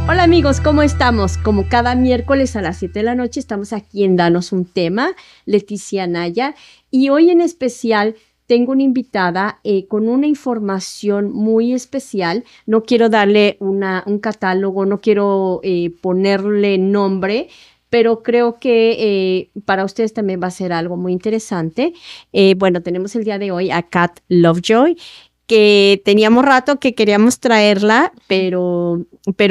Hola amigos, ¿cómo estamos? Como cada miércoles a las 7 de la noche estamos aquí en Danos un Tema, Leticia Anaya, y hoy en especial tengo una invitada con una información muy especial. No quiero darle un catálogo, no quiero ponerle nombre, pero creo que para ustedes también va a ser algo muy interesante. Bueno, tenemos el día de hoy a Kat Lovejoy, que teníamos rato que queríamos traerla, pero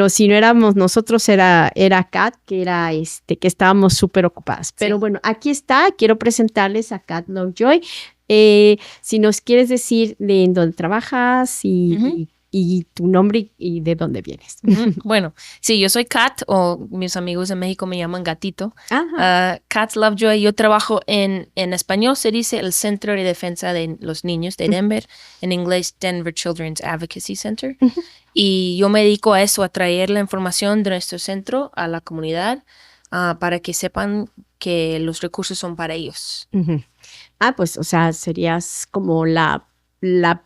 si no éramos nosotros, era Kat, que estábamos súper ocupadas. Sí. Pero bueno, aquí está, quiero presentarles a Kat Lovejoy. Si nos quieres decir de en dónde trabajas y tu nombre y de dónde vienes. Bueno, sí, yo soy Kat, o mis amigos en México me llaman Gatito. Ajá. Kat Lovejoy. Yo trabajo en español se dice el Centro de Defensa de los Niños de Denver, en inglés Denver Children's Advocacy Center. Y yo me dedico a eso, a traer la información de nuestro centro a la comunidad para que sepan que los recursos son para ellos. Pues, o sea, serías como la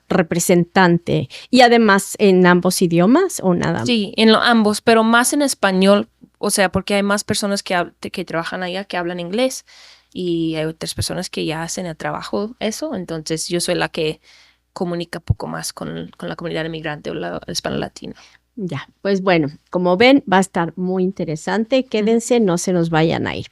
representante. ¿Y además en ambos idiomas o nada más? Sí, en ambos, pero más en español, o sea, porque hay más personas que trabajan allá que hablan inglés y hay otras personas que ya hacen el trabajo eso, entonces yo soy la que comunica poco más con la comunidad inmigrante o el hispano latino. Ya, pues bueno, como ven, va a estar muy interesante. Quédense, no se nos vayan a ir.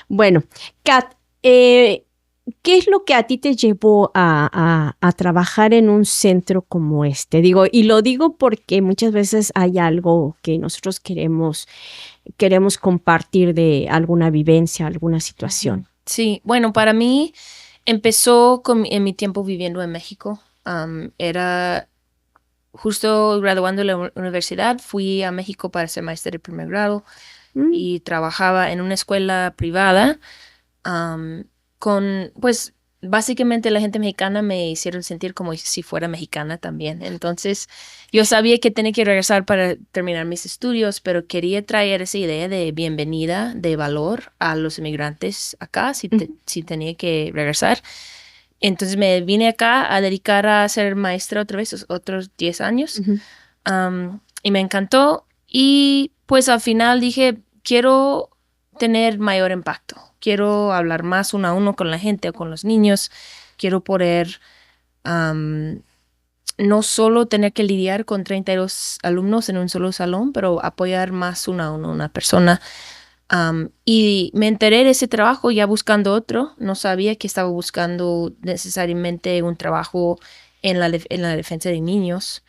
Bueno, Kat, ¿qué es lo que a ti te llevó a trabajar en un centro como este? Digo, y lo digo porque muchas veces hay algo que nosotros queremos compartir de alguna vivencia, alguna situación. Sí, bueno, para mí empezó en mi tiempo viviendo en México. Era justo graduando de la universidad, fui a México para ser maestra de primer grado y trabajaba en una escuela privada. Pues básicamente la gente mexicana me hicieron sentir como si fuera mexicana también. Entonces yo sabía que tenía que regresar para terminar mis estudios, pero quería traer esa idea de bienvenida, de valor a los inmigrantes acá, si tenía que regresar. Entonces me vine acá a dedicar a ser maestra otra vez, otros 10 años. Y me encantó. Y pues al final dije, quiero tener mayor impacto. Quiero hablar más uno a uno con la gente o con los niños. Quiero poder no solo tener que lidiar con 32 alumnos en un solo salón, pero apoyar más uno a uno a una persona. Y me enteré de ese trabajo ya buscando otro. No sabía que estaba buscando necesariamente un trabajo en la defensa de niños,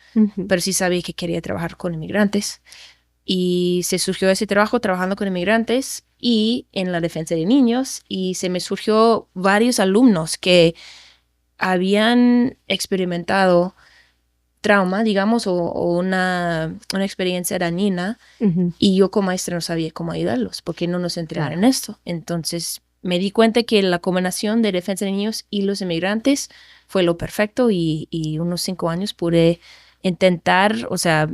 pero sí sabía que quería trabajar con inmigrantes. Y se surgió ese trabajo trabajando con inmigrantes y en la defensa de niños. Y se me surgió varios alumnos que habían experimentado trauma, digamos, o una experiencia dañina, y yo como maestra no sabía cómo ayudarlos, porque no nos entrenaron en esto. Entonces me di cuenta que la combinación de defensa de niños y los inmigrantes fue lo perfecto, y unos 5 años pude intentar, o sea,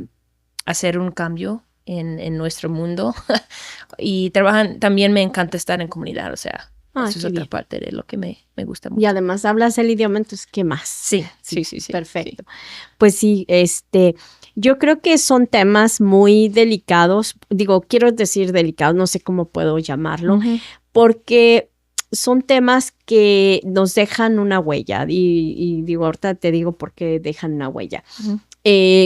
hacer un cambio en nuestro mundo. Y también me encanta estar en comunidad, o sea, eso es otra parte de lo que me gusta mucho. Y además hablas el idioma, entonces, ¿qué más? Sí. Perfecto. Sí. Pues sí, yo creo que son temas muy delicados. Digo, quiero decir delicados, no sé cómo puedo llamarlo, porque son temas que nos dejan una huella. Y digo, ahorita te digo por qué dejan una huella.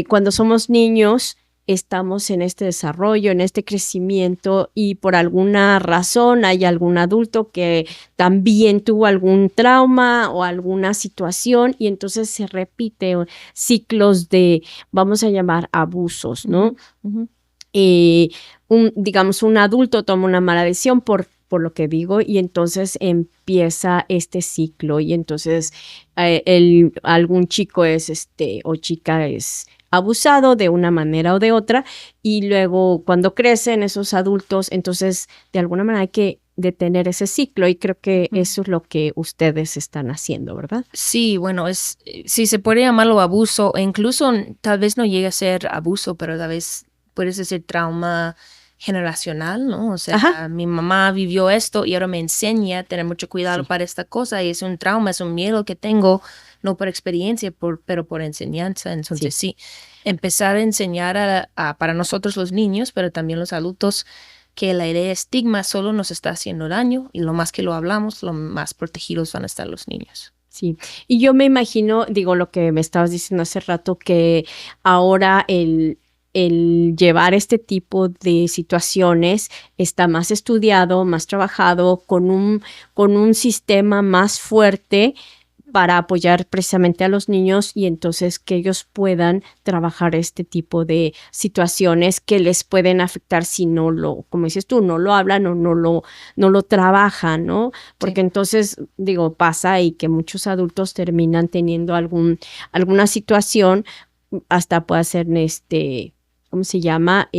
Cuando somos niños, estamos en este desarrollo, en este crecimiento, y por alguna razón hay algún adulto que también tuvo algún trauma o alguna situación, y entonces se repite ciclos de, vamos a llamar, abusos, ¿no? Digamos, un adulto toma una mala decisión por lo que digo, y entonces empieza este ciclo, y entonces algún chico o chica es abusado de una manera o de otra, y luego cuando crecen esos adultos, entonces de alguna manera hay que detener ese ciclo, y creo que eso es lo que ustedes están haciendo, ¿verdad? Sí, bueno, si se puede llamarlo abuso, e incluso tal vez no llegue a ser abuso, pero tal vez puedes decir trauma generacional, ¿no? O sea, mi mamá vivió esto y ahora me enseña a tener mucho cuidado para esta cosa, y es un trauma, es un miedo que tengo, no por experiencia, pero por enseñanza. Entonces sí. empezar a enseñar para nosotros los niños, pero también los adultos, que la idea de estigma solo nos está haciendo daño y lo más que lo hablamos, lo más protegidos van a estar los niños. Sí, y yo me imagino, digo, lo que me estabas diciendo hace rato, que ahora el llevar este tipo de situaciones está más estudiado, más trabajado, con un sistema más fuerte para apoyar precisamente a los niños y entonces que ellos puedan trabajar este tipo de situaciones que les pueden afectar si no como dices tú, no lo hablan o no lo trabajan, ¿no? Porque entonces, digo, pasa y que muchos adultos terminan teniendo alguna situación, hasta puede ser ¿cómo se llama?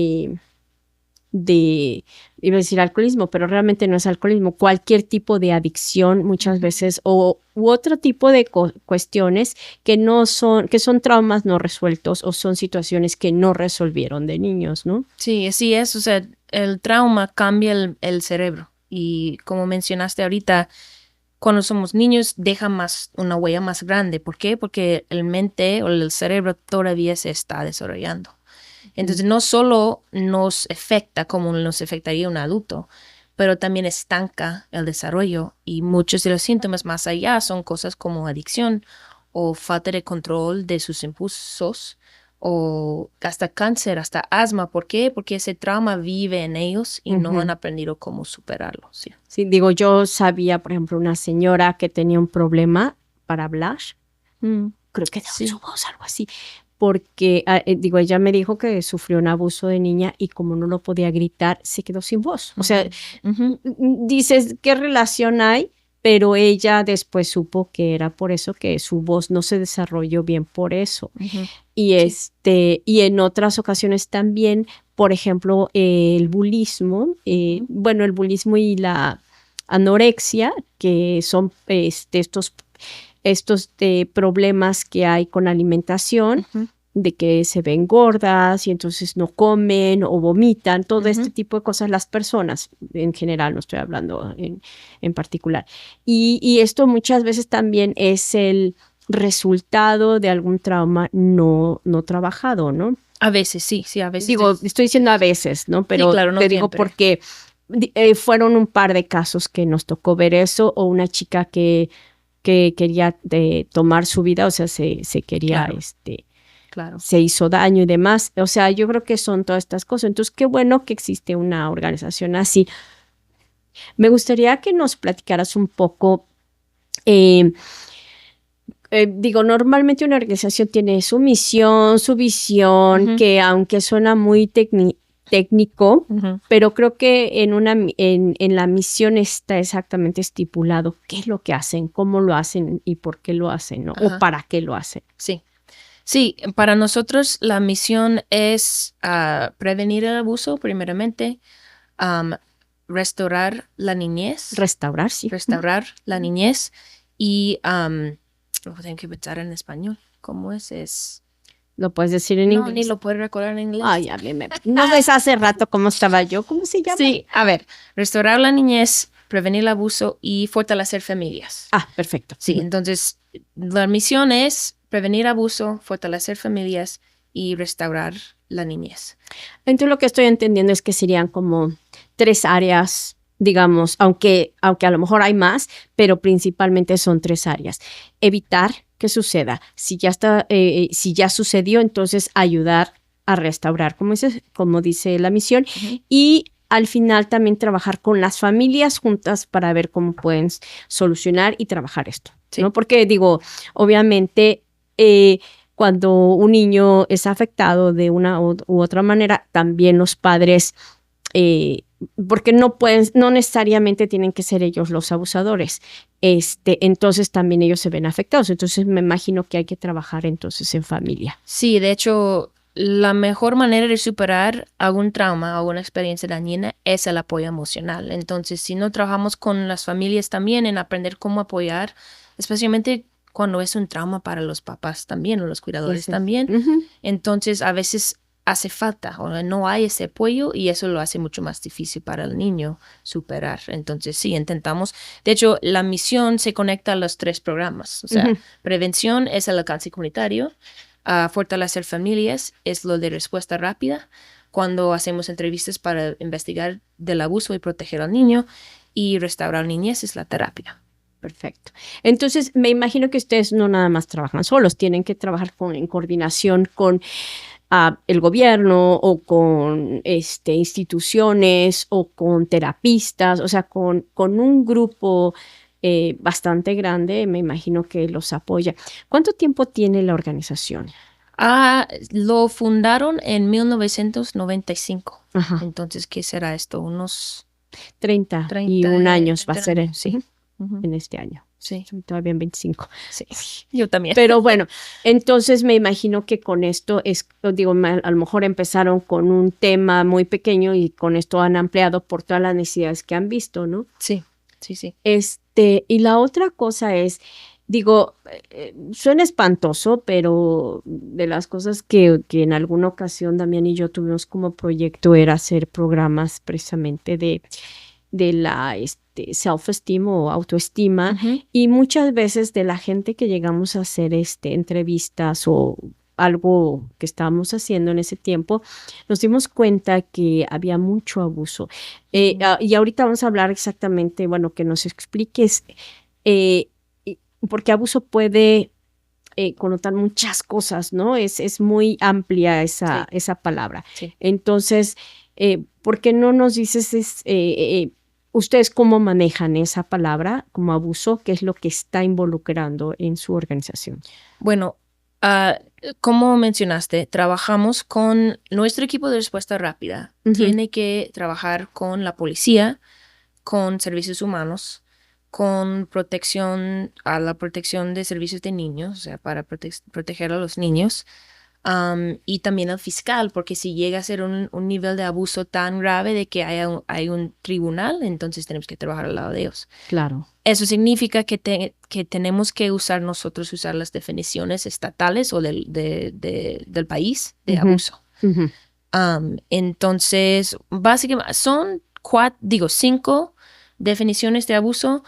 Iba a decir alcoholismo, pero realmente no es alcoholismo, cualquier tipo de adicción muchas veces u otro tipo de cuestiones que son traumas no resueltos o son situaciones que no resolvieron de niños, ¿no? Sí, así es, o sea, el trauma cambia el cerebro y como mencionaste ahorita, cuando somos niños deja una huella más grande. ¿Por qué? Porque el mente o el cerebro todavía se está desarrollando. Entonces no solo nos afecta como nos afectaría un adulto, pero también estanca el desarrollo y muchos de los síntomas más allá son cosas como adicción o falta de control de sus impulsos o hasta cáncer, hasta asma. ¿Por qué? Porque ese trauma vive en ellos y no han aprendido cómo superarlo. Sí. Sí, digo, yo sabía, por ejemplo, una señora que tenía un problema para hablar. Creo que de su voz, algo así. Porque, digo, ella me dijo que sufrió un abuso de niña y como no lo podía gritar, se quedó sin voz. O sea, dices, ¿qué relación hay? Pero ella después supo que era por eso, que su voz no se desarrolló bien por eso. Y y en otras ocasiones también, por ejemplo, el bulismo, bueno, el bulismo y la anorexia, que son estos problemas que hay con alimentación, de que se ven gordas y entonces no comen o vomitan, todo este tipo de cosas, las personas en general, no estoy hablando en particular. Y esto muchas veces también es el resultado de algún trauma no trabajado, ¿no? A veces, sí, a veces. Digo, estoy diciendo a veces, ¿no? Pero sí, claro, no te siempre. digo porque fueron un par de casos que nos tocó ver eso, o una chica que quería tomar su vida, o sea, se quería, claro. se hizo daño y demás. O sea, yo creo que son todas estas cosas. Entonces, qué bueno que existe una organización así. Me gustaría que nos platicaras un poco. Digo, normalmente una organización tiene su misión, su visión, que aunque suena muy técnico, pero creo que en la misión está exactamente estipulado qué es lo que hacen, cómo lo hacen y por qué lo hacen, ¿no? O para qué lo hacen. Sí, para nosotros la misión es prevenir el abuso, primeramente, restaurar la niñez. Restaurar, sí. Restaurar la niñez y lo tengo que pensar en español. ¿Cómo es? ¿Lo puedes decir en inglés? No, ni lo puedo recordar en inglés. Ay, a mí ¿no ves hace rato cómo estaba yo? ¿Cómo se llama? Sí, a ver, restaurar la niñez, prevenir el abuso y fortalecer familias. Perfecto. Sí, entonces la misión es prevenir abuso, fortalecer familias y restaurar la niñez. Entonces lo que estoy entendiendo es que serían como 3 áreas, digamos, aunque a lo mejor hay más, pero principalmente son 3 áreas. Evitar que suceda. Si ya sucedió, entonces ayudar a restaurar, como dice la misión, y al final también trabajar con las familias juntas para ver cómo pueden solucionar y trabajar esto, ¿no? Porque digo, obviamente, cuando un niño es afectado de una u otra manera, también los padres, porque no necesariamente tienen que ser ellos los abusadores, entonces también ellos se ven afectados. Entonces me imagino que hay que trabajar entonces en familia. Sí, de hecho, la mejor manera de superar algún trauma o alguna experiencia dañina es el apoyo emocional. Entonces, si no trabajamos con las familias también en aprender cómo apoyar, especialmente cuando es un trauma para los papás también o los cuidadores también, entonces a veces hace falta o no hay ese apoyo y eso lo hace mucho más difícil para el niño superar. Entonces sí, intentamos. De hecho, la misión se conecta a los 3 programas. O sea, prevención es el alcance comunitario, fortalecer familias es lo de respuesta rápida, cuando hacemos entrevistas para investigar del abuso y proteger al niño, y restaurar niñez es la terapia. Perfecto. Entonces, me imagino que ustedes no nada más trabajan solos, tienen que trabajar en coordinación con el gobierno o con instituciones o con terapistas, o sea, con un grupo bastante grande, me imagino que los apoya. ¿Cuánto tiempo tiene la organización? Lo fundaron en 1995. Ajá. Entonces, ¿qué será esto? Unos 31 años va a ser, sí. En este año. Sí. Todavía en 25. Sí, yo también. Pero bueno, entonces me imagino que con esto digo, a lo mejor empezaron con un tema muy pequeño y con esto han ampliado por todas las necesidades que han visto, ¿no? Sí, sí, sí. Y la otra cosa es, digo, suena espantoso, pero de las cosas que en alguna ocasión Damián y yo tuvimos como proyecto era hacer programas precisamente de la self-esteem o autoestima, y muchas veces de la gente que llegamos a hacer entrevistas o algo que estábamos haciendo en ese tiempo, nos dimos cuenta que había mucho abuso. Y ahorita vamos a hablar exactamente, bueno, que nos expliques, porque abuso puede connotar muchas cosas, ¿no? Es muy amplia esa palabra. Sí. Entonces, ¿por qué no nos dices ustedes cómo manejan esa palabra como abuso? ¿Qué es lo que está involucrando en su organización? Bueno, como mencionaste, trabajamos con nuestro equipo de respuesta rápida. Tiene que trabajar con la policía, con servicios humanos, con la protección de servicios de niños, o sea, para proteger a los niños. Y también al fiscal, porque si llega a ser un nivel de abuso tan grave de que hay un tribunal, entonces tenemos que trabajar al lado de ellos. Claro. Eso significa que tenemos que usar las definiciones estatales o del país de abuso. Entonces, básicamente son 5 definiciones de abuso.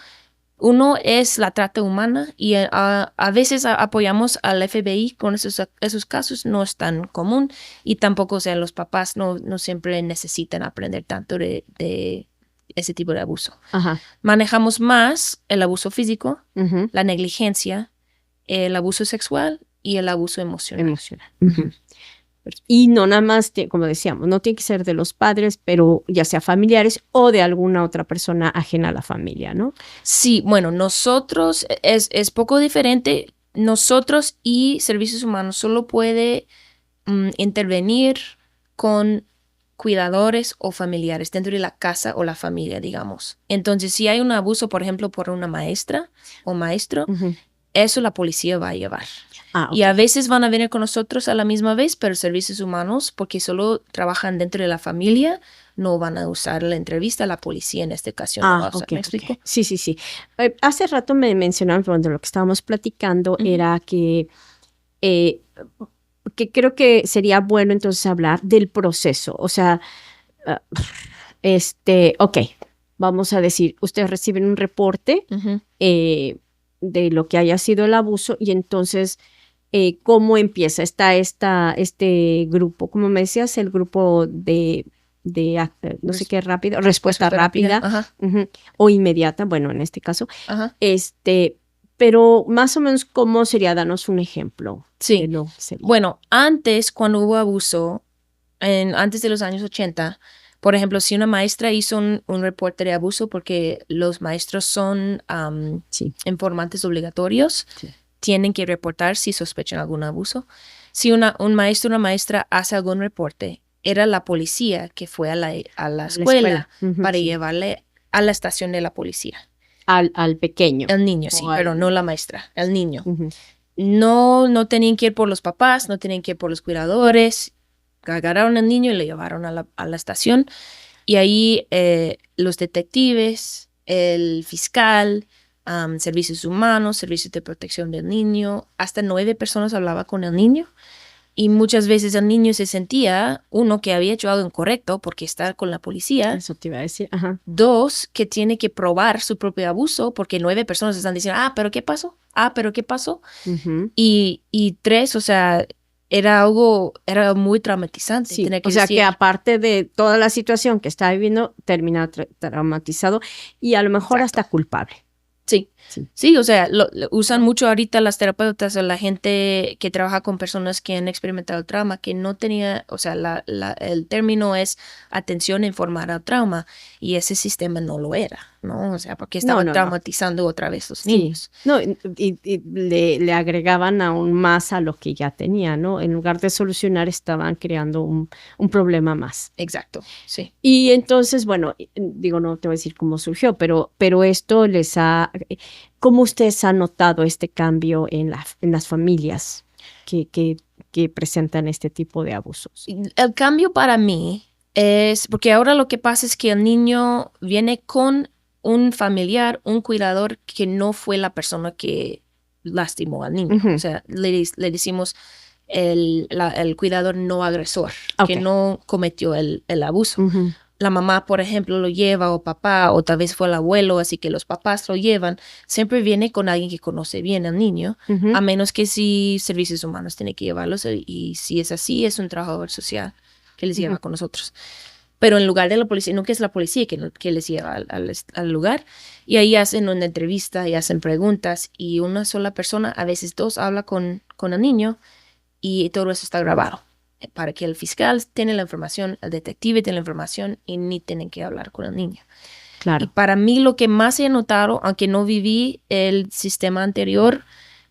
Uno es la trata humana, y a veces apoyamos al FBI con esos casos. No es tan común, y tampoco, o sea, los papás no siempre necesitan aprender tanto de ese tipo de abuso. Ajá. Manejamos más el abuso físico, la negligencia, el abuso sexual y el abuso emocional. Y no nada más, como decíamos, no tiene que ser de los padres, pero ya sea familiares o de alguna otra persona ajena a la familia, ¿no? Sí, bueno, nosotros, es poco diferente. Nosotros y servicios humanos solo puede intervenir con cuidadores o familiares dentro de la casa o la familia, digamos. Entonces, si hay un abuso, por ejemplo, por una maestra o maestro, eso la policía va a llevar. Okay. Y a veces van a venir con nosotros a la misma vez, pero servicios humanos, porque solo trabajan dentro de la familia, no van a usar la entrevista a la policía en esta ocasión. ¿Me explico? Okay. Sí. Hace rato me mencionaron, cuando lo que estábamos platicando era que creo que sería bueno entonces hablar del proceso. O sea, vamos a decir, ustedes reciben un reporte de lo que haya sido el abuso, y entonces, ¿cómo empieza? Está este grupo, como me decías, el grupo de no sé qué rápido, respuesta rápida. O inmediata, bueno, en este caso. Pero más o menos, ¿cómo sería? Danos un ejemplo. Sí. Bueno, antes, cuando hubo abuso, antes de los años 80, por ejemplo, si una maestra hizo un reporte de abuso, porque los maestros son informantes obligatorios, tienen que reportar si sospechan algún abuso. Si un maestro o una maestra hace algún reporte, era la policía que fue a la escuela para llevarle a la estación de la policía. Al pequeño. El niño, sí, pero no la maestra, el niño. No tenían que ir por los papás, no tenían que ir por los cuidadores. Agarraron al niño y lo llevaron a la estación. Y ahí los detectives, el fiscal, servicios humanos, servicios de protección del niño, hasta 9 personas hablaban con el niño. Y muchas veces el niño se sentía, uno, que había hecho algo incorrecto porque está con la policía. Eso te iba a decir. 2, que tiene que probar su propio abuso porque 9 personas están diciendo, ¿pero qué pasó? ¿Pero qué pasó? Y 3, o sea, era muy traumatizante. Sí, Tenía que o sea decir, que aparte de toda la situación que estaba viviendo, termina traumatizado y a lo mejor exacto. hasta culpable. Sí, Sí. sí, o sea, lo usan mucho ahorita las terapeutas o la gente que trabaja con personas que han experimentado trauma, que no tenía, o sea, el término es atención a informar al trauma, y ese sistema no lo era, ¿no? O sea, porque No, estaban no, no. traumatizando otra vez los Sí. niños. No, y le agregaban aún más a lo que ya tenía, ¿no? En lugar de solucionar, estaban creando un problema más. Exacto, sí. Y entonces, bueno, digo, no te voy a decir cómo surgió, pero esto les ha, ¿cómo ustedes han notado este cambio en las familias que presentan este tipo de abusos? El cambio para mí es porque ahora lo que pasa es que el niño viene con un familiar, un cuidador que no fue la persona que lastimó al niño. Ujú. O sea, le decimos el cuidador no agresor, que Ok. no cometió el abuso. Ujú. La mamá, por ejemplo, lo lleva, o papá, o tal vez fue el abuelo, así que los papás lo llevan. Siempre viene con alguien que conoce bien al niño, Ujú. a menos que si Servicios Humanos tiene que llevarlos, y si es así, es un trabajador social que les Ujú. lleva con nosotros. Pero en lugar de la policía, no que es la policía que les lleva al lugar, y ahí hacen una entrevista y hacen preguntas, y una sola persona, a veces dos, habla con el niño, y todo eso está grabado para que el fiscal tiene la información, el detective tiene la información, y ni tienen que hablar con el niño. Y Claro. para mí lo que más he notado, aunque no viví el sistema anterior,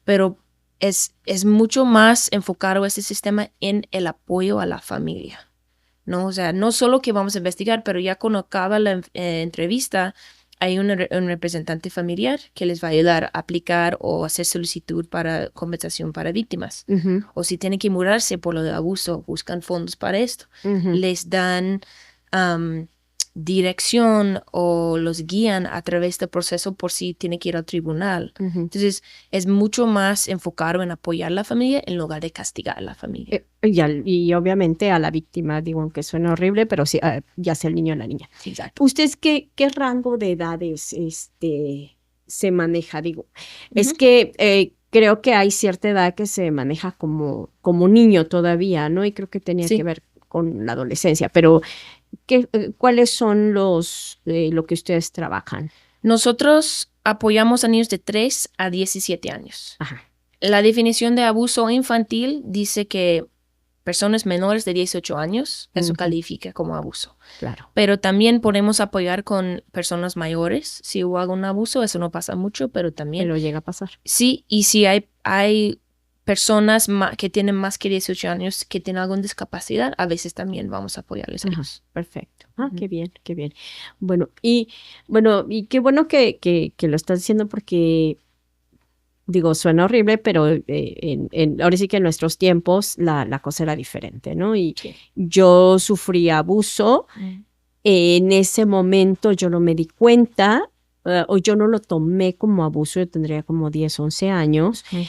pero es mucho más enfocado ese sistema en el apoyo a la familia, ¿no? O sea, no solo que vamos a investigar, pero ya cuando acaba la entrevista, hay un representante familiar que les va a ayudar a aplicar o hacer solicitud para compensación para víctimas. Ujú. O si tienen que mudarse por lo de abuso, buscan fondos para esto. Ujú. Les dan dirección o los guían a través del proceso por si tienen que ir al tribunal. Ujú. Entonces, es mucho más enfocado en apoyar a la familia en lugar de castigar a la familia. Y obviamente a la víctima, digo, aunque suena horrible, pero sí, ya sea el niño o la niña. Exacto. ¿Ustedes qué rango de edades se maneja? Digo, es Ujú. que creo que hay cierta edad que se maneja como niño todavía, ¿no? Y creo que tenía que Sí. ver con la adolescencia, pero ¿cuáles son lo que ustedes trabajan? Nosotros apoyamos a niños de 3 a 17 años. Ajá. La definición de abuso infantil dice que personas menores de 18 años, eso Ujú. califica como abuso. Claro. Pero también podemos apoyar con personas mayores. Si hubo algún abuso, eso no pasa mucho, pero también Pero llega a pasar. sí. Y si hay personas que tienen más que 18 años que tienen alguna discapacidad, a veces también vamos a apoyarles a Ajá, ellos. perfecto. Ah, Ujú. qué bien, qué bien. Bueno, y qué bueno que lo estás diciendo porque, digo, suena horrible, pero ahora sí que en nuestros tiempos la cosa era diferente, ¿no? Y Sí. yo sufrí abuso, en ese momento yo no me di cuenta, o yo no lo tomé como abuso, yo tendría como 10, 11 años, Ujú.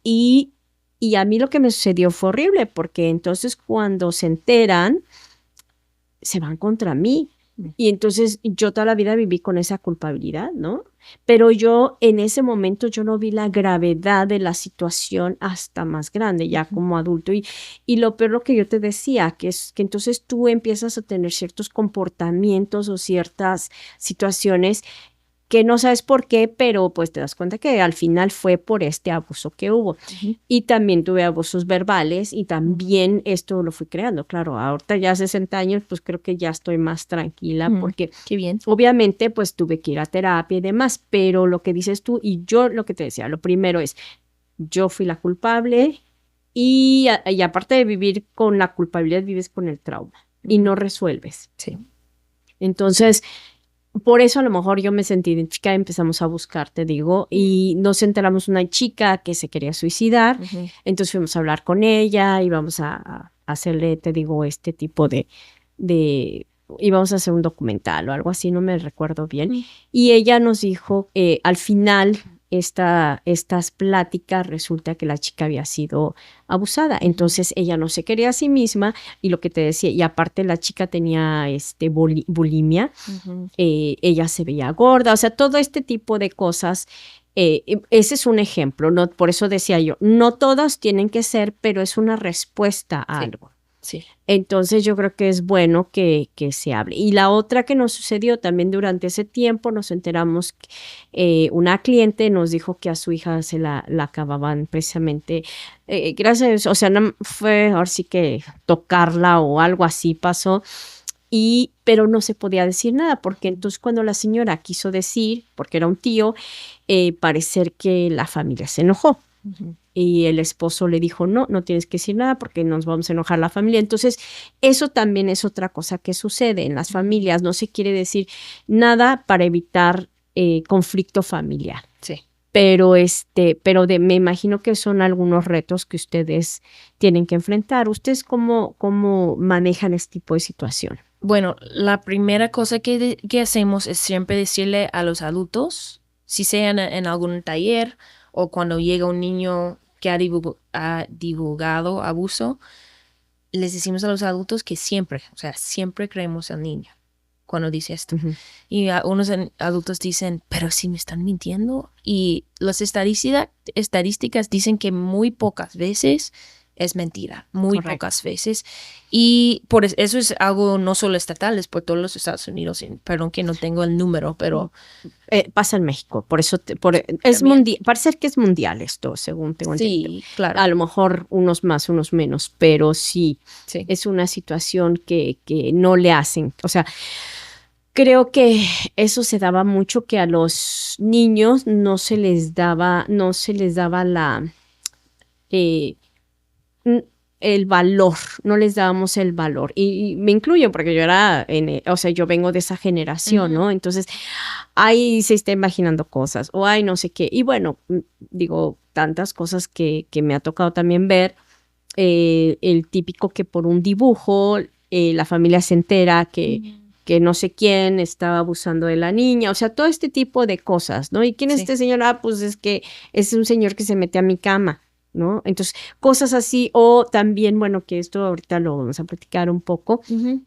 y a mí lo que me sucedió fue horrible, porque entonces cuando se enteran, se van contra mí. Y entonces yo toda la vida viví con esa culpabilidad, ¿no? Pero yo en ese momento yo no vi la gravedad de la situación hasta más grande, ya Ujú. como adulto. Y lo peor, lo que yo te decía, que es que entonces tú empiezas a tener ciertos comportamientos o ciertas situaciones que no sabes por qué, pero pues te das cuenta que al final fue por este abuso que hubo. Ujú. Y también tuve abusos verbales y también esto lo fui creando. Claro, ahorita ya 60 años, pues creo que ya estoy más tranquila porque Qué bien. obviamente pues tuve que ir a terapia y demás, pero lo que dices tú y yo lo que te decía, lo primero es, yo fui la culpable y aparte de vivir con la culpabilidad, vives con el trauma y no resuelves. Sí. Entonces, por eso a lo mejor yo me sentí identificada, empezamos a buscar, te digo, y nos enteramos una chica que se quería suicidar, Ujú. entonces fuimos a hablar con ella, íbamos a hacerle, te digo, este tipo íbamos a hacer un documental o algo así, no me recuerdo bien, y ella nos dijo, al final, estas pláticas, resulta que la chica había sido abusada, entonces ella no se quería a sí misma, y lo que te decía, y aparte la chica tenía bulimia, Ujú. ella se veía gorda, o sea, todo este tipo de cosas ese es un ejemplo, ¿no? Por eso decía yo, no todas tienen que ser, pero es una respuesta a algo. Sí. Entonces yo creo que es bueno que se hable. Y la otra que nos sucedió también durante ese tiempo, nos enteramos que una cliente nos dijo que a su hija se la acababan precisamente, gracias, o sea, no fue ahora sí que tocarla o algo así pasó, pero no se podía decir nada, porque entonces cuando la señora quiso decir, porque era un tío, parecer que la familia se enojó. Ujú. Y el esposo le dijo, no, no tienes que decir nada porque nos vamos a enojar la familia. Entonces, eso también es otra cosa que sucede en las familias. No se quiere decir nada para evitar conflicto familiar. Sí. Pero, me imagino que son algunos retos que ustedes tienen que enfrentar. ¿Ustedes cómo manejan este tipo de situación? Bueno, la primera cosa que hacemos es siempre decirle a los adultos, si sea en algún taller o cuando llega un niño que ha divulgado abuso, les decimos a los adultos que siempre, o sea, siempre creemos al niño cuando dice esto. Ujú. Y unos adultos dicen, pero si me están mintiendo. Y las estadísticas dicen que muy pocas veces es mentira, muy Correcto. pocas veces. Y por eso es algo no solo estatal, es por todos los Estados Unidos. Perdón que no tengo el número, pero Pasa en México, por eso es También. mundial, parece que es mundial esto, según tengo entendido. sí, claro. A lo mejor unos más, unos menos, pero sí, Sí. es una situación que no le hacen. O sea, creo que eso se daba mucho, que a los niños no se les daba la eh, n- el valor, no les dábamos el valor. Y me incluyo porque yo era, o sea, yo vengo de esa generación, Ujú. ¿no? Entonces, ahí se está imaginando cosas, o ay, no sé qué. Y bueno, digo, tantas cosas que me ha tocado también ver. El típico que por un dibujo la familia se entera que no sé quién estaba abusando de la niña, o sea, todo este tipo de cosas, ¿no? ¿Y quién es Sí. este señor? Ah, pues es que es un señor que se mete a mi cama, ¿no? Entonces, cosas así, o también, bueno, que esto ahorita lo vamos a platicar un poco, Ujú.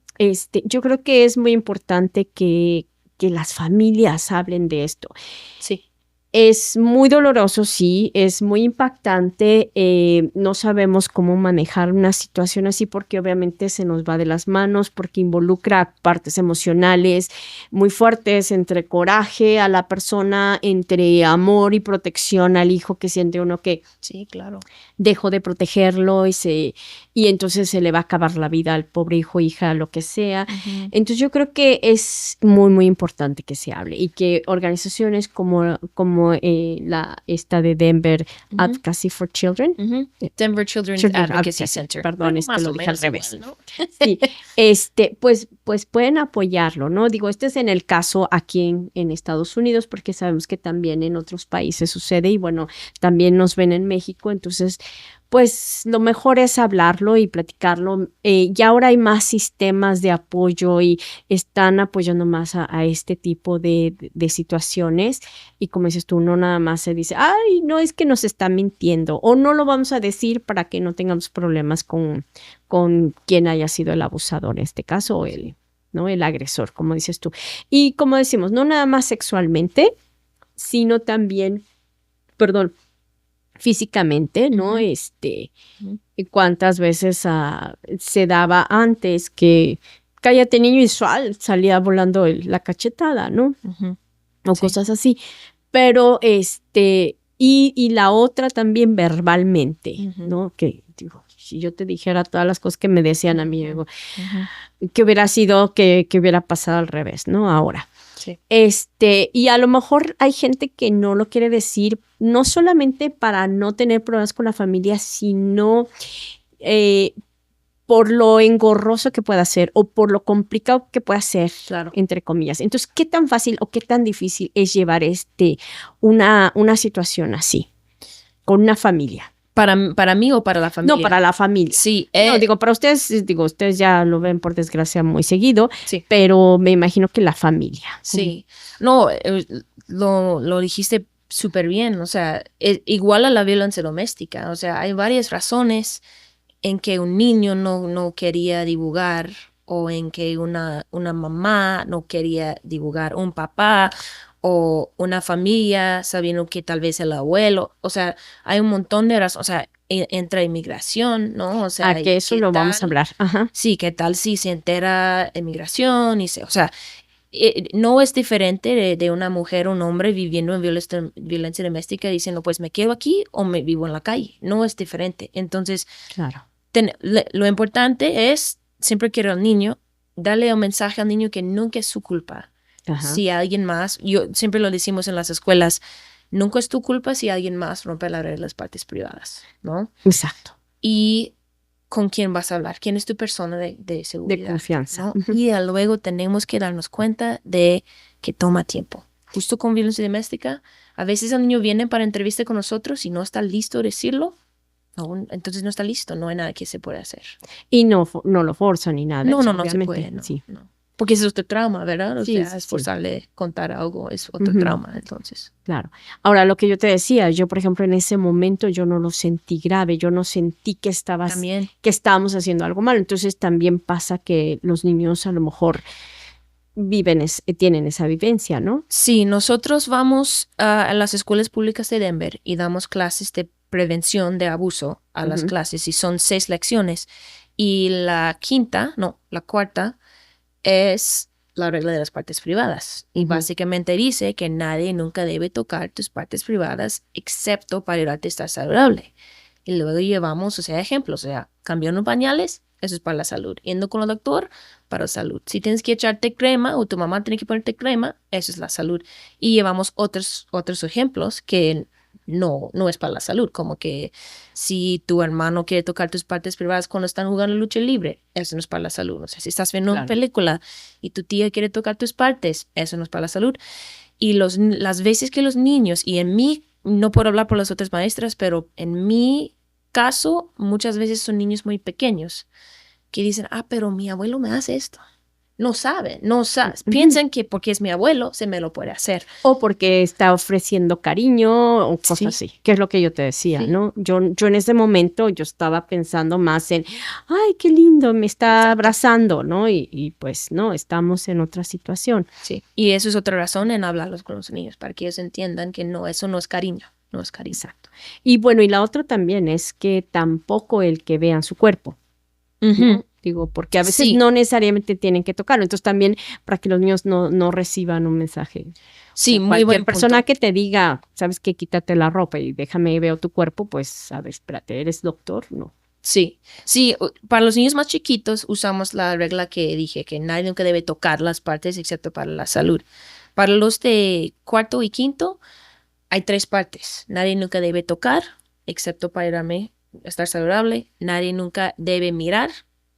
yo creo que es muy importante que las familias hablen de esto. Sí. Es muy doloroso, sí, es muy impactante. No sabemos cómo manejar una situación así porque obviamente se nos va de las manos, porque involucra partes emocionales muy fuertes, entre coraje a la persona, entre amor y protección al hijo, que siente uno que Sí, claro. dejó de protegerlo y entonces se le va a acabar la vida al pobre hijo, hija, lo que sea. Ujú. Entonces yo creo que es muy, muy importante que se hable y que organizaciones como esta de Denver Ujú. Advocacy for Children, Ujú. Denver Children's Children Advocacy Advocacy, Center. perdón, Bueno, es que más lo o dije al menos revés. igual, ¿no? Sí, pues pueden apoyarlo, ¿no? Digo, este es en el caso aquí en Estados Unidos, porque sabemos que también en otros países sucede y bueno, también nos ven en México, entonces, pues lo mejor es hablarlo y platicarlo. Y ahora hay más sistemas de apoyo y están apoyando más a este tipo de situaciones y como dices tú, no nada más se dice, ay, no es que nos está mintiendo o no lo vamos a decir para que no tengamos problemas con quien haya sido el abusador en este caso, o ¿no? El agresor, como dices tú. Y como decimos, no nada más sexualmente, sino también, perdón, físicamente, ¿no? Ujú. Ujú. ¿Cuántas veces se daba antes que cállate niño y salía volando la cachetada, ¿no? Ujú. O Sí. cosas así. Pero y la otra también verbalmente, Ujú. ¿no? Que digo, si yo te dijera todas las cosas que me decían a mí, Ujú. digo, Ujú. que hubiera sido que hubiera pasado al revés, ¿no? Ahora. Sí. Y a lo mejor hay gente que no lo quiere decir, no solamente para no tener problemas con la familia, sino por lo engorroso que pueda ser o por lo complicado que pueda ser, Claro. entre comillas. Entonces, ¿qué tan fácil o qué tan difícil es llevar una situación así con una familia? ¿Para mí o para la familia? No, para la familia. Sí. No, digo, para ustedes, digo, ustedes ya lo ven por desgracia muy seguido, Sí. pero me imagino que la familia. Sí. No, lo dijiste súper bien. O sea, igual a la violencia doméstica. O sea, hay varias razones en que un niño no quería divulgar o en que una mamá no quería divulgar, un papá o una familia sabiendo que tal vez el abuelo, o sea, hay un montón de razones, o sea, entra inmigración, ¿no? O sea, Que eso lo vamos a hablar. Ajá. Sí, ¿qué tal si se entera inmigración? O sea, no es diferente de una mujer o un hombre viviendo en violencia doméstica diciendo, pues me quedo aquí o me vivo en la calle. No es diferente. Entonces, claro. Lo importante es, siempre quiero al niño, darle un mensaje al niño que nunca es su culpa. Ajá. Si alguien más, yo siempre lo decimos en las escuelas, nunca es tu culpa si alguien más rompe la regla de las partes privadas, ¿no? Exacto. Y con quién vas a hablar, quién es tu persona de seguridad. De confianza. ¿no? Y luego tenemos que darnos cuenta de que toma tiempo. Justo con violencia doméstica, a veces el niño viene para entrevista con nosotros y no está listo a decirlo. No, entonces no está listo, no hay nada que se pueda hacer. Y no lo forzan ni nada. No se obviamente. puede, Sí. no. Porque eso es otro trauma, ¿verdad? O Sí, sea, sí, esforzarle contar algo es otro trauma, entonces. Claro. Ahora, lo que yo te decía, yo, por ejemplo, en ese momento yo no lo sentí grave, yo no sentí que estábamos haciendo algo malo. Entonces también pasa que los niños a lo mejor tienen esa vivencia, ¿no? Sí, nosotros vamos a las escuelas públicas de Denver y damos clases de prevención de abuso a las clases y son 6 lecciones. Y la cuarta es la regla de las partes privadas. Y básicamente dice que nadie nunca debe tocar tus partes privadas excepto para ayudarte a estar saludable. Y luego llevamos, ejemplos, cambiando pañales, eso es para la salud. Yendo con el doctor, para la salud. Si tienes que echarte crema o tu mamá tiene que ponerte crema, eso es la salud. Y llevamos otros ejemplos que no es para la salud, como que si tu hermano quiere tocar tus partes privadas cuando están jugando lucha libre, eso no es para la salud. O sea, si estás viendo una película y tu tía quiere tocar tus partes, eso no es para la salud. Y las veces que los niños, y en mí, no puedo hablar por las otras maestras, pero en mi caso, muchas veces son niños muy pequeños que dicen, pero mi abuelo me hace esto. No saben. Piensan que porque es mi abuelo se me lo puede hacer. O porque está ofreciendo cariño o cosas así, que es lo que yo te decía, ¿no? Yo en ese momento yo estaba pensando más en, ay, qué lindo, me está abrazando, ¿no? Y pues no, estamos en otra situación. Sí, y eso es otra razón en hablarlos con los niños, para que ellos entiendan que no, eso no es cariño, no es cariño. Exacto. Y bueno, y la otra también es que tampoco el que vean su cuerpo. ¿No? Digo, porque a veces no necesariamente tienen que tocarlo. Entonces también para que los niños no reciban un mensaje. Sí, muy cualquier buen persona punto. que te diga, sabes qué, quítate la ropa y déjame veo tu cuerpo, pues a ver, espérate, ¿eres doctor? No. Sí, para los niños más chiquitos usamos la regla que dije, que nadie nunca debe tocar las partes excepto para la salud. Para los de 4 y 5 hay 3 partes. Nadie nunca debe tocar excepto para estar saludable. Nadie nunca debe mirar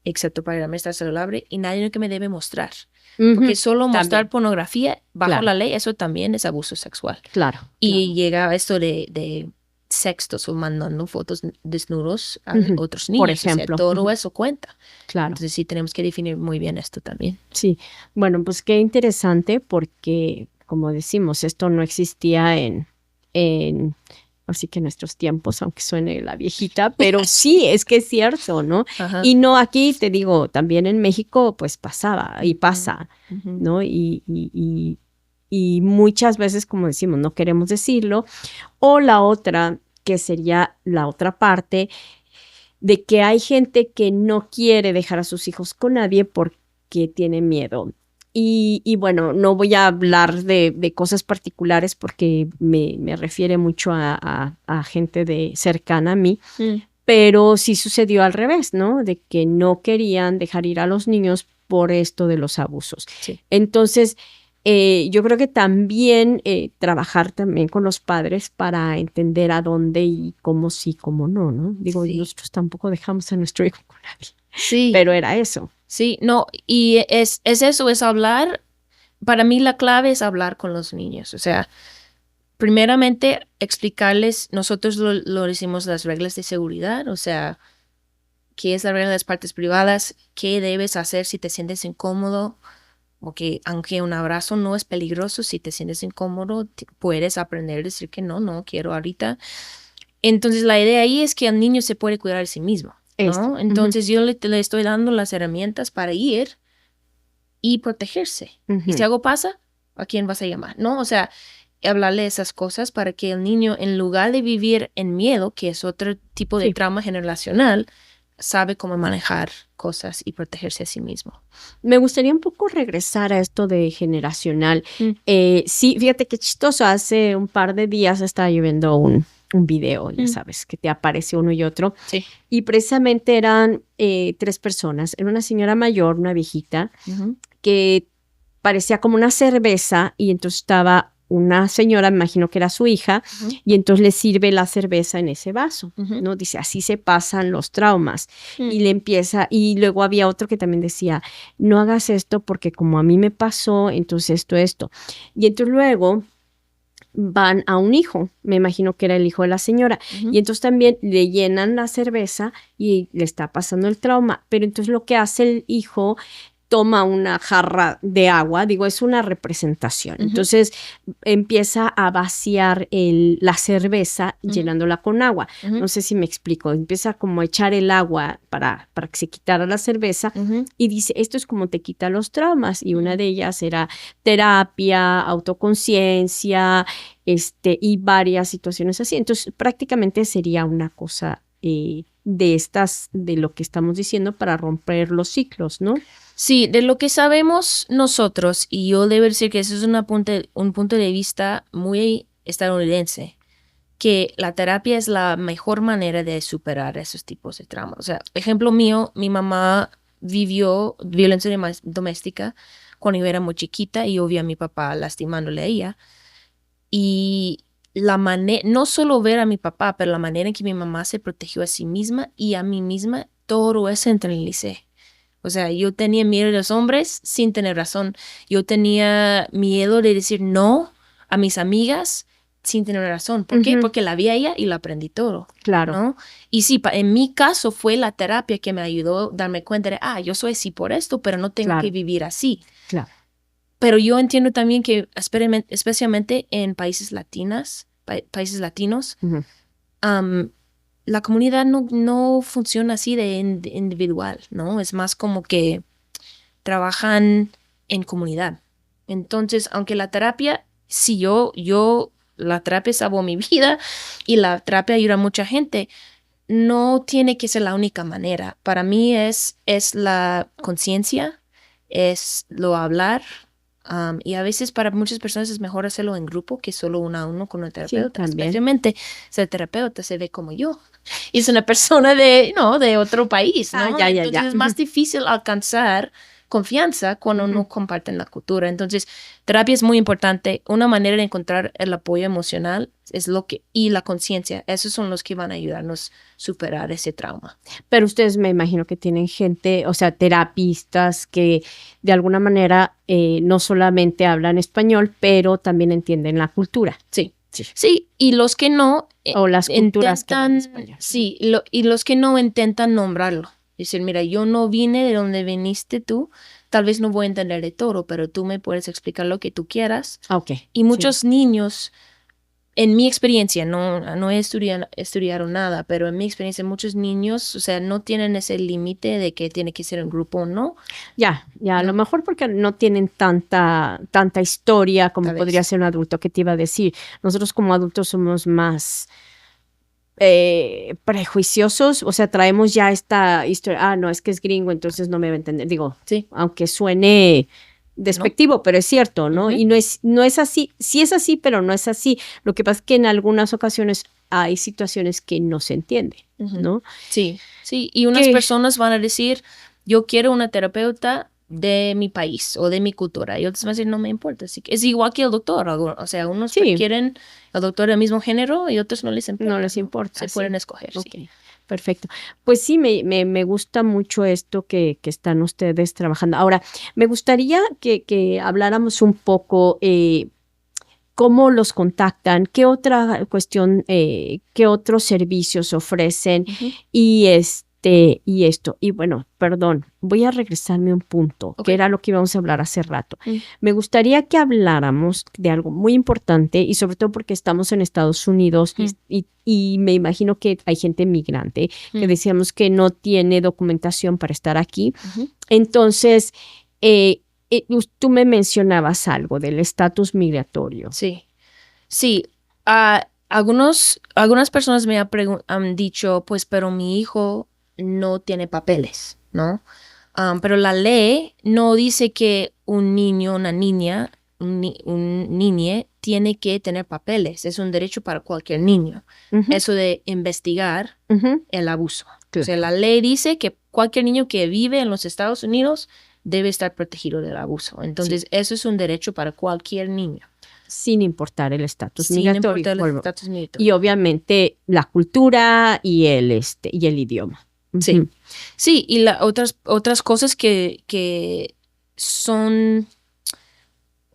excepto para estar saludable. Y nadie nunca me debe mostrar. Porque solo mostrar pornografía bajo la ley, eso también es abuso sexual. Claro. Y llega esto de sextos o mandando fotos desnudos a otros niños. Por ejemplo. Todo eso cuenta. Claro. Entonces sí tenemos que definir muy bien esto también. Sí. Bueno, pues qué interesante porque, como decimos, esto no existía en así que en nuestros tiempos, aunque suene la viejita, pero sí, es que es cierto, ¿no? Ajá. Y no aquí, te digo, también en México, pues pasaba y pasa, ¿no? Y muchas veces, como decimos, no queremos decirlo. O la otra, que sería la otra parte, de que hay gente que no quiere dejar a sus hijos con nadie porque tiene miedo. Y bueno, no voy a hablar de cosas particulares porque me refiere mucho a gente cercana a mí, pero sí sucedió al revés, ¿no? De que no querían dejar ir a los niños por esto de los abusos. Sí. Entonces, yo creo que también trabajar también con los padres para entender a dónde y cómo sí, cómo no, ¿no? Digo, nosotros tampoco dejamos a nuestro hijo con nadie. Sí. Pero era eso. Sí, no, y es eso, es hablar. Para mí la clave es hablar con los niños. O sea, primeramente explicarles, nosotros lo decimos las reglas de seguridad, o sea, qué es la regla de las partes privadas, qué debes hacer si te sientes incómodo, o que aunque un abrazo no es peligroso, si te sientes incómodo, puedes aprender a decir que no quiero ahorita. Entonces la idea ahí es que el niño se puede cuidar de sí mismo. ¿no? Entonces yo le estoy dando las herramientas para ir y protegerse. Y si algo pasa, ¿A quién vas a llamar? ¿No? O sea, hablarle esas cosas para que el niño, en lugar de vivir en miedo, que es otro tipo de trauma generacional, sabe cómo manejar cosas y protegerse a sí mismo. Me gustaría un poco regresar a esto de generacional. Sí, fíjate qué chistoso. Hace un par de días estaba yo viendo un video, ya sabes, que te aparece uno y otro. Sí. Y precisamente eran 3 personas. Era una señora mayor, una viejita, que parecía como una cerveza y entonces estaba una señora, me imagino que era su hija, y entonces le sirve la cerveza en ese vaso, ¿no? Dice, así se pasan los traumas. Y le empieza, y luego había otro que también decía, no hagas esto porque como a mí me pasó, entonces esto. Y entonces luego van a un hijo, me imagino que era el hijo de la señora, y entonces también le llenan la cerveza y le está pasando el trauma, pero entonces lo que hace el hijo, toma una jarra de agua, digo, es una representación. Entonces empieza a vaciar la cerveza llenándola con agua. No sé si me explico. Empieza como a echar el agua para que se quitara la cerveza y dice, esto es como te quita los traumas. Y una de ellas era terapia, autoconciencia, y varias situaciones así. Entonces prácticamente sería una cosa de lo que estamos diciendo para romper los ciclos, ¿no? Sí, de lo que sabemos nosotros, y yo debo decir que eso es un punto de vista muy estadounidense, que la terapia es la mejor manera de superar esos tipos de traumas. O sea, ejemplo mío, mi mamá vivió violencia doméstica cuando yo era muy chiquita y yo vi a mi papá lastimándole a ella. Y no solo ver a mi papá, pero la manera en que mi mamá se protegió a sí misma y a mí misma, todo eso internalicé. O sea, yo tenía miedo de los hombres sin tener razón. Yo tenía miedo de decir no a mis amigas sin tener razón. ¿Por qué? Porque la vi a ella y la aprendí todo. Claro. ¿No? Y sí, en mi caso fue la terapia que me ayudó a darme cuenta de, yo soy así por esto, pero no tengo que vivir así. Claro. Pero yo entiendo también que, especialmente en países latinos, la comunidad no funciona así de individual, ¿no? Es más como que trabajan en comunidad. Entonces, aunque la terapia, sí, la terapia salvó mi vida y la terapia ayuda a mucha gente, no tiene que ser la única manera. Para mí es la conciencia, es lo hablar. Y a veces para muchas personas es mejor hacerlo en grupo que solo uno a uno con un terapeuta. Sí, especialmente si el terapeuta se ve como yo. Y es una persona de otro país, ¿no? Entonces es más difícil alcanzar confianza cuando no comparten la cultura. Entonces, terapia es muy importante. Una manera de encontrar el apoyo emocional y la conciencia. Esos son los que van a ayudarnos a superar ese trauma. Pero ustedes me imagino que tienen gente, o sea, terapistas que de alguna manera no solamente hablan español, pero también entienden la cultura. Sí, y los que no o las culturas que hablan español. Sí, y los que no intentan nombrarlo. Decir, mira, yo no vine de donde viniste tú, tal vez no voy a entender de todo, pero tú me puedes explicar lo que tú quieras. Okay. Y muchos niños, en mi experiencia, no he estudiado nada, pero en mi experiencia muchos niños, o sea, no tienen ese límite de que tiene que ser en grupo o no. Ya, a lo mejor porque no tienen tanta historia como podría ser un adulto. ¿Qué te iba a decir? Nosotros como adultos somos más prejuiciosos, o sea, traemos ya esta historia, no, es que es gringo, entonces no me va a entender. Digo, aunque suene despectivo, pero es cierto, ¿no? Y no es así, sí es así, pero no es así. Lo que pasa es que en algunas ocasiones hay situaciones que no se entienden, ¿no? Sí, y unas personas van a decir, yo quiero una terapeuta de mi país o de mi cultura, y otros van a decir, no me importa. Así que es igual que el doctor, o sea, unos quieren el doctor del mismo género y otros no les importa. No les importa. Se pueden escoger, sí. Perfecto. Pues sí, me gusta mucho esto que están ustedes trabajando. Ahora, me gustaría que habláramos un poco cómo los contactan, qué otra cuestión, qué otros servicios ofrecen y esto. Y bueno, perdón, voy a regresarme a un punto, que era lo que íbamos a hablar hace rato. Me gustaría que habláramos de algo muy importante y sobre todo porque estamos en Estados Unidos y me imagino que hay gente migrante que decíamos que no tiene documentación para estar aquí. Entonces, tú me mencionabas algo del estatus migratorio. Sí, sí. Algunas personas me han dicho, pues, pero mi hijo no tiene papeles, ¿no? Pero la ley no dice que un niño, una niña, un niñe tiene que tener papeles. Es un derecho para cualquier niño. Eso de investigar el abuso. Claro. O sea, la ley dice que cualquier niño que vive en los Estados Unidos debe estar protegido del abuso. Entonces, eso es un derecho para cualquier niño. Sin importar el estatus migratorio. Sin importar el estatus migratorio. Y obviamente la cultura y el idioma. Sí. Sí, y otras cosas que son,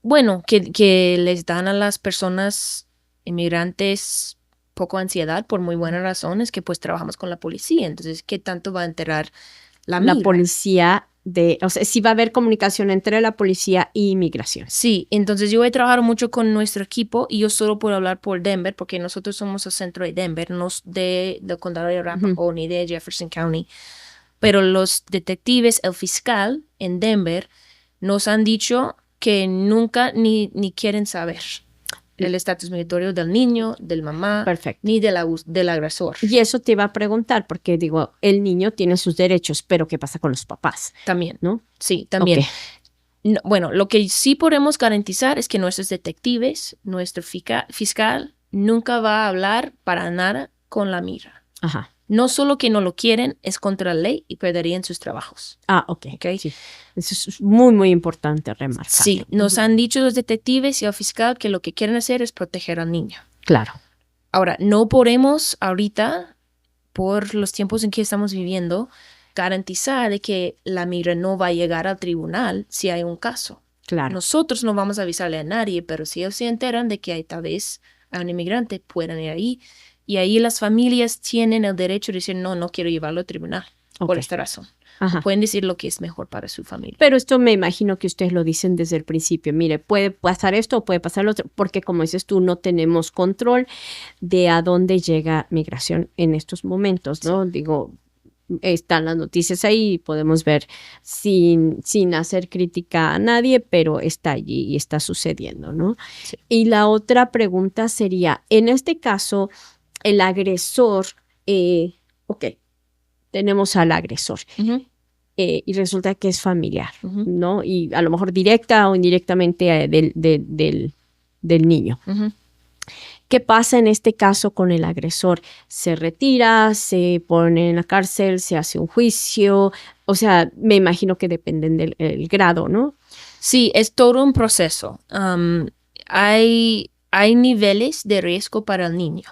bueno, que les dan a las personas inmigrantes poco ansiedad por muy buenas razones, que pues trabajamos con la policía. Entonces, ¿qué tanto va a enterar la policía? O sea, sí va a haber comunicación entre la policía y inmigración. Sí, entonces yo he trabajado mucho con nuestro equipo y yo solo puedo hablar por Denver porque nosotros somos el centro de Denver, no del condado de Arapahoe ni de Jefferson County. Pero los detectives, el fiscal en Denver, nos han dicho que nunca ni quieren saber el estatus migratorio del niño, del mamá, ni del agresor. Y eso te iba a preguntar, porque digo, el niño tiene sus derechos, pero ¿qué pasa con los papás? También, ¿no? Sí, también. Okay. No, bueno, lo que sí podemos garantizar es que nuestros detectives, nuestro fiscal, nunca va a hablar para nada con la migra. Ajá. No solo que no lo quieren, es contra la ley y perderían sus trabajos. Ok. Sí. Eso es muy, muy importante remarcar. Sí, nos han dicho los detectives y el fiscal que lo que quieren hacer es proteger al niño. Claro. Ahora, no podemos ahorita, por los tiempos en que estamos viviendo, garantizar de que la migra no va a llegar al tribunal si hay un caso. Claro. Nosotros no vamos a avisarle a nadie, pero si ellos se enteran de que hay tal vez a un inmigrante, puedan ir ahí. Y ahí las familias tienen el derecho de decir, no quiero llevarlo al tribunal por esta razón. Pueden decir lo que es mejor para su familia. Pero esto me imagino que ustedes lo dicen desde el principio. Mire, puede pasar esto o puede pasar lo otro, porque como dices tú, no tenemos control de a dónde llega migración en estos momentos, ¿no? Sí. Digo, están las noticias ahí y podemos ver sin hacer crítica a nadie, pero está allí y está sucediendo, ¿no? Sí. Y la otra pregunta sería, en este caso, el agresor, tenemos al agresor y resulta que es familiar, ¿no? Y a lo mejor directa o indirectamente del niño. ¿Qué pasa en este caso con el agresor? ¿Se retira, se pone en la cárcel, se hace un juicio? O sea, me imagino que dependen del grado, ¿no? Sí, es todo un proceso. Hay niveles de riesgo para el niño.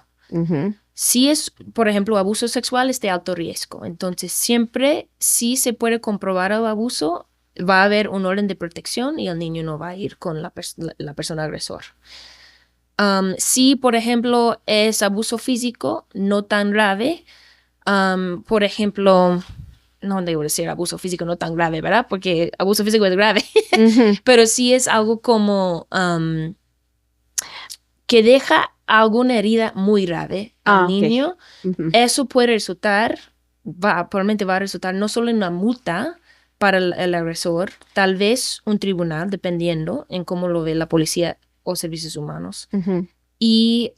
Si es, por ejemplo, abuso sexual, es de alto riesgo. Entonces, siempre, si se puede comprobar el abuso, va a haber un orden de protección y el niño no va a ir con la persona agresor. Si, por ejemplo, es abuso físico, no tan grave, por ejemplo, no debo decir abuso físico no tan grave, ¿verdad? Porque abuso físico es grave. Pero si es algo como que deja alguna herida muy grave al niño, eso puede resultar, probablemente va a resultar no solo en una multa para el agresor, tal vez un tribunal, dependiendo en cómo lo ve la policía o servicios humanos, y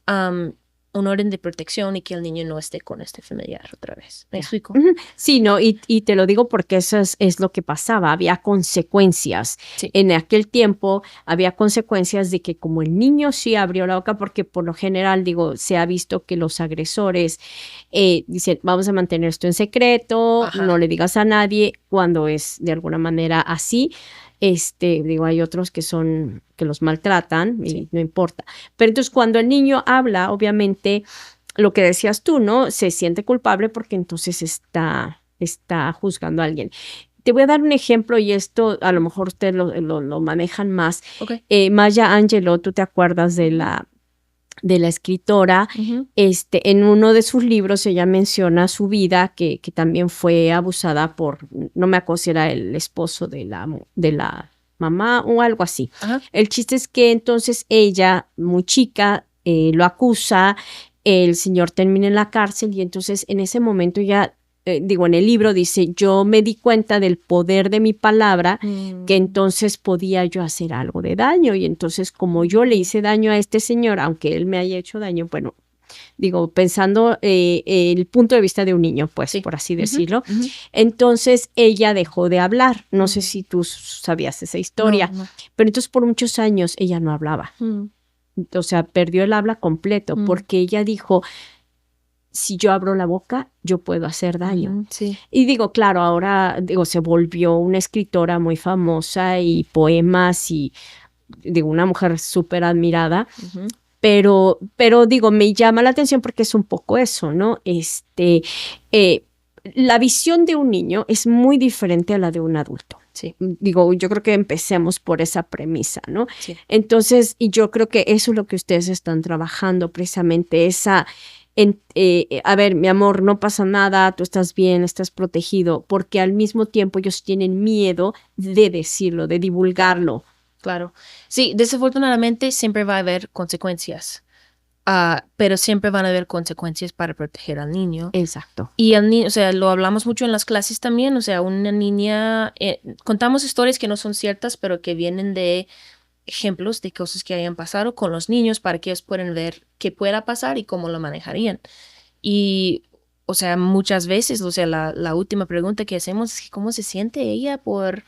un orden de protección y que el niño no esté con este familiar otra vez. ¿Me explico? Sí, no, y te lo digo porque eso es lo que pasaba, había consecuencias. Sí. En aquel tiempo había consecuencias de que como el niño sí abrió la boca, porque por lo general, digo, se ha visto que los agresores dicen, vamos a mantener esto en secreto, no le digas a nadie, cuando es de alguna manera así. Digo, hay otros que los maltratan y no importa. Pero entonces cuando el niño habla, obviamente, lo que decías tú, ¿no? Se siente culpable porque entonces está juzgando a alguien. Te voy a dar un ejemplo y esto a lo mejor ustedes lo manejan más. Okay. Maya Angelou, ¿tú te acuerdas de la escritora? En uno de sus libros ella menciona su vida, que también fue abusada por, no me acuerdo si era el esposo de la mamá o algo así. El chiste es que entonces ella, muy chica, lo acusa, el señor termina en la cárcel y entonces en ese momento ella en el libro dice, yo me di cuenta del poder de mi palabra, que entonces podía yo hacer algo de daño. Y entonces, como yo le hice daño a este señor, aunque él me haya hecho daño, bueno, digo, pensando el punto de vista de un niño, pues, por así decirlo. Entonces, ella dejó de hablar. No sé si tú sabías esa historia, No. pero entonces por muchos años ella no hablaba. O sea, perdió el habla completo porque ella dijo, si yo abro la boca, yo puedo hacer daño. Sí. Y digo, claro, ahora se volvió una escritora muy famosa y poemas y digo, una mujer súper admirada. Pero digo, me llama la atención porque es un poco eso, ¿no? La visión de un niño es muy diferente a la de un adulto. Sí. Digo, yo creo que empecemos por esa premisa, ¿no? Sí. Entonces, y yo creo que eso es lo que ustedes están trabajando, precisamente esa, a ver, mi amor, no pasa nada, tú estás bien, estás protegido, porque al mismo tiempo ellos tienen miedo de decirlo, de divulgarlo. Claro. Sí, desafortunadamente siempre va a haber consecuencias, pero siempre van a haber consecuencias para proteger al niño. Exacto. Y al niño, o sea, lo hablamos mucho en las clases también, o sea, una niña, contamos historias que no son ciertas, pero que vienen de ejemplos de cosas que hayan pasado con los niños para que ellos puedan ver qué pueda pasar y cómo lo manejarían. Y, o sea, muchas veces, o sea, la última pregunta que hacemos es cómo se siente ella por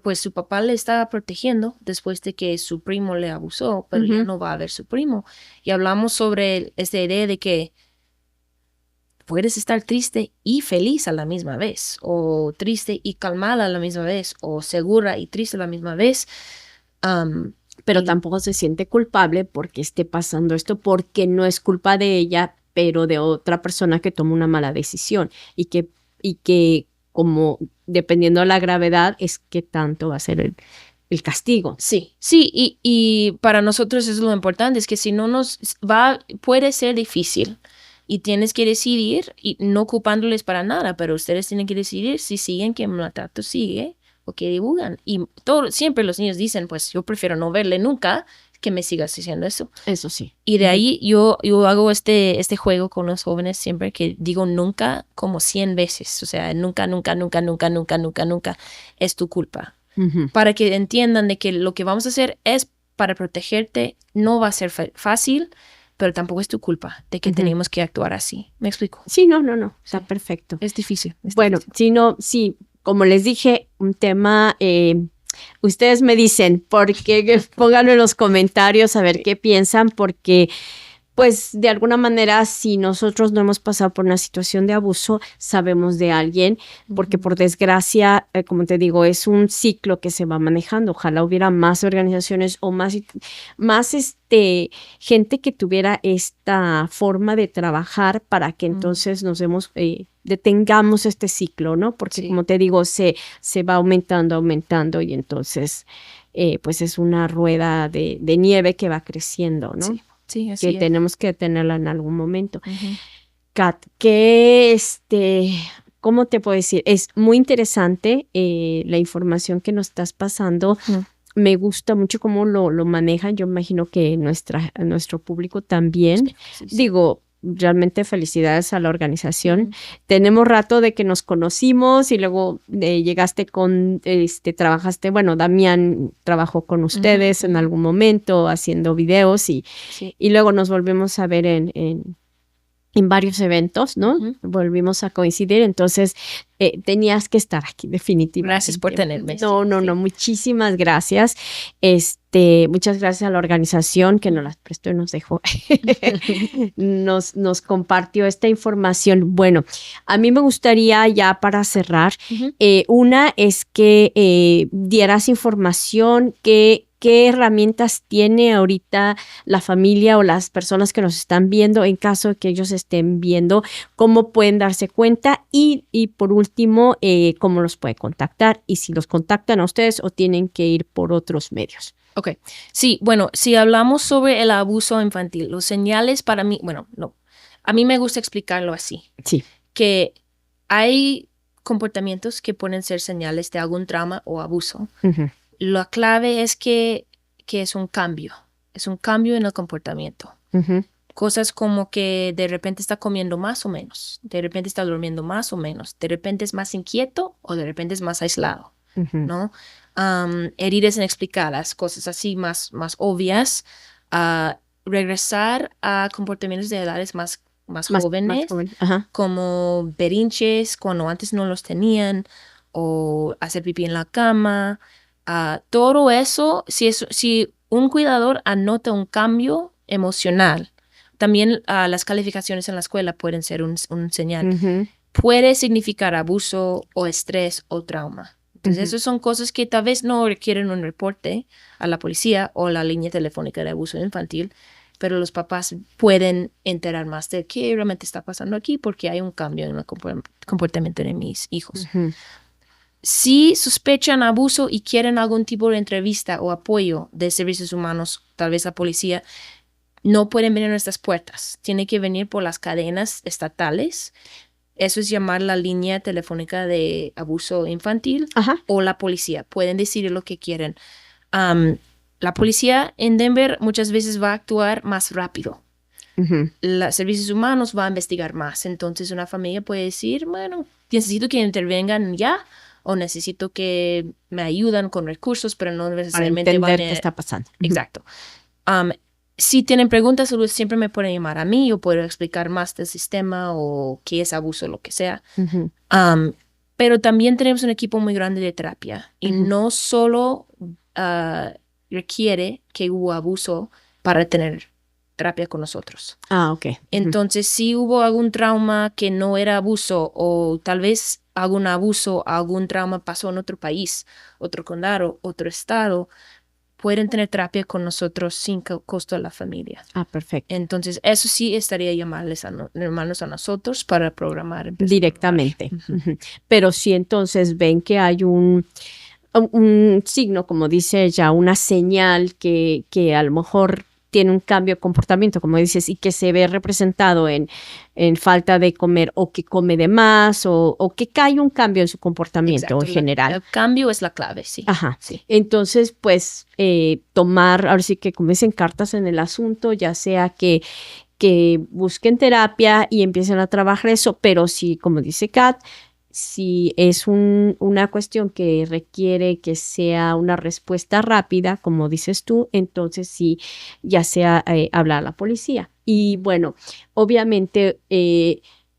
pues su papá le estaba protegiendo después de que su primo le abusó, pero ya no va a ver su primo. Y hablamos sobre esta idea de que puedes estar triste y feliz a la misma vez, o triste y calmada a la misma vez, o segura y triste a la misma vez. Pero tampoco se siente culpable porque esté pasando esto, porque no es culpa de ella, pero de otra persona que toma una mala decisión y que como dependiendo de la gravedad es que tanto va a ser el castigo. Sí, y para nosotros eso es lo importante, es que si no puede ser difícil y tienes que decidir, y no ocupándoles para nada, pero ustedes tienen que decidir si siguen que el maltrato sigue o que divulgan. Y siempre los niños dicen, pues yo prefiero no verle nunca que me sigas diciendo eso. Eso sí. Y de ahí yo hago este juego con los jóvenes siempre, que digo nunca como 100 veces. O sea, nunca, nunca, nunca, nunca, nunca, nunca, nunca es tu culpa. Para que entiendan de que lo que vamos a hacer es para protegerte. No va a ser fácil, pero tampoco es tu culpa de que tenemos que actuar así. ¿Me explico? Sí, no. Está perfecto. Es difícil. Bueno, sí, como les dije, un tema... ustedes me dicen, porque pónganlo en los comentarios a ver qué piensan, porque pues de alguna manera si nosotros no hemos pasado por una situación de abuso, sabemos de alguien, porque por desgracia, como te digo, es un ciclo que se va manejando. Ojalá hubiera más organizaciones o más gente que tuviera esta forma de trabajar para que entonces nos detengamos este ciclo, ¿no? Porque como te digo, se va aumentando y entonces pues es una rueda de nieve que va creciendo, ¿no? Sí, así que es. tenemos que tenerla en algún momento. Kat, ¿cómo te puedo decir? Es muy interesante la información que nos estás pasando. Me gusta mucho cómo lo manejan. Yo imagino que nuestro público también. Sí. Digo, realmente felicidades a la organización. Tenemos rato de que nos conocimos y luego llegaste trabajaste, bueno, Damián trabajó con ustedes en algún momento haciendo videos y luego nos volvimos a ver en varios eventos, ¿no? Volvimos a coincidir, entonces tenías que estar aquí definitivamente. Gracias por tenerme. No, muchísimas gracias. Muchas gracias a la organización que nos las prestó y nos dejó, nos compartió esta información. Bueno, a mí me gustaría ya para cerrar, una es que dieras información ¿Qué herramientas tiene ahorita la familia o las personas que nos están viendo en caso de que ellos estén viendo? ¿Cómo pueden darse cuenta? Y por último, ¿cómo los puede contactar? Y si los contactan a ustedes o tienen que ir por otros medios. Ok. Sí, bueno, si hablamos sobre el abuso infantil, los señales para mí, bueno, no. A mí me gusta explicarlo así. Sí. Que hay comportamientos que pueden ser señales de algún trauma o abuso. La clave es que es un cambio en el comportamiento. Cosas como que de repente está comiendo más o menos, de repente está durmiendo más o menos, de repente es más inquieto o de repente es más aislado, ¿no? Heridas inexplicadas, cosas así más obvias. Regresar a comportamientos de edades más jóvenes, Ajá. como berrinches cuando antes no los tenían, o hacer pipí en la cama. Todo eso, si un cuidador anota un cambio emocional, también las calificaciones en la escuela pueden ser un señal. Puede significar abuso o estrés o trauma. Entonces, esas son cosas que tal vez no requieren un reporte a la policía o la línea telefónica de abuso infantil, pero los papás pueden enterar más de qué realmente está pasando aquí porque hay un cambio en el comportamiento de mis hijos. Si sospechan abuso y quieren algún tipo de entrevista o apoyo de servicios humanos, tal vez la policía, no pueden venir a nuestras puertas. Tienen que venir por las cadenas estatales. Eso es llamar la línea telefónica de abuso infantil. Ajá. O la policía. Pueden decir lo que quieren. La policía en Denver muchas veces va a actuar más rápido. Los servicios humanos va a investigar más. Entonces una familia puede decir, bueno, necesito que intervengan ya o necesito que me ayuden con recursos, pero no necesariamente para entender qué está pasando. Exacto. Si tienen preguntas, siempre me pueden llamar a mí. Yo puedo explicar más del sistema o qué es abuso, lo que sea. Pero también tenemos un equipo muy grande de terapia y no solo requiere que hubo abuso para tener terapia con nosotros. Ok. Entonces, si hubo algún trauma que no era abuso o tal vez algún abuso, algún trauma pasó en otro país, otro condado, otro estado, pueden tener terapia con nosotros sin costo a la familia. Perfecto. Entonces, eso sí estaría llamarnos a nosotros para programar. Directamente. Pero si entonces ven que hay un signo, como dice ella, una señal que a lo mejor tiene un cambio de comportamiento, como dices, y que se ve representado en falta de comer o que come de más o que cae un cambio en su comportamiento en general. El cambio es la clave, sí. Ajá. Sí. Entonces, pues, tomar, ahora sí que como dicen, cartas en el asunto, ya sea que busquen terapia y empiecen a trabajar eso, pero si, como dice Kat, si es una cuestión que requiere que sea una respuesta rápida, como dices tú, entonces sí, ya sea hablar a la policía. Y bueno, obviamente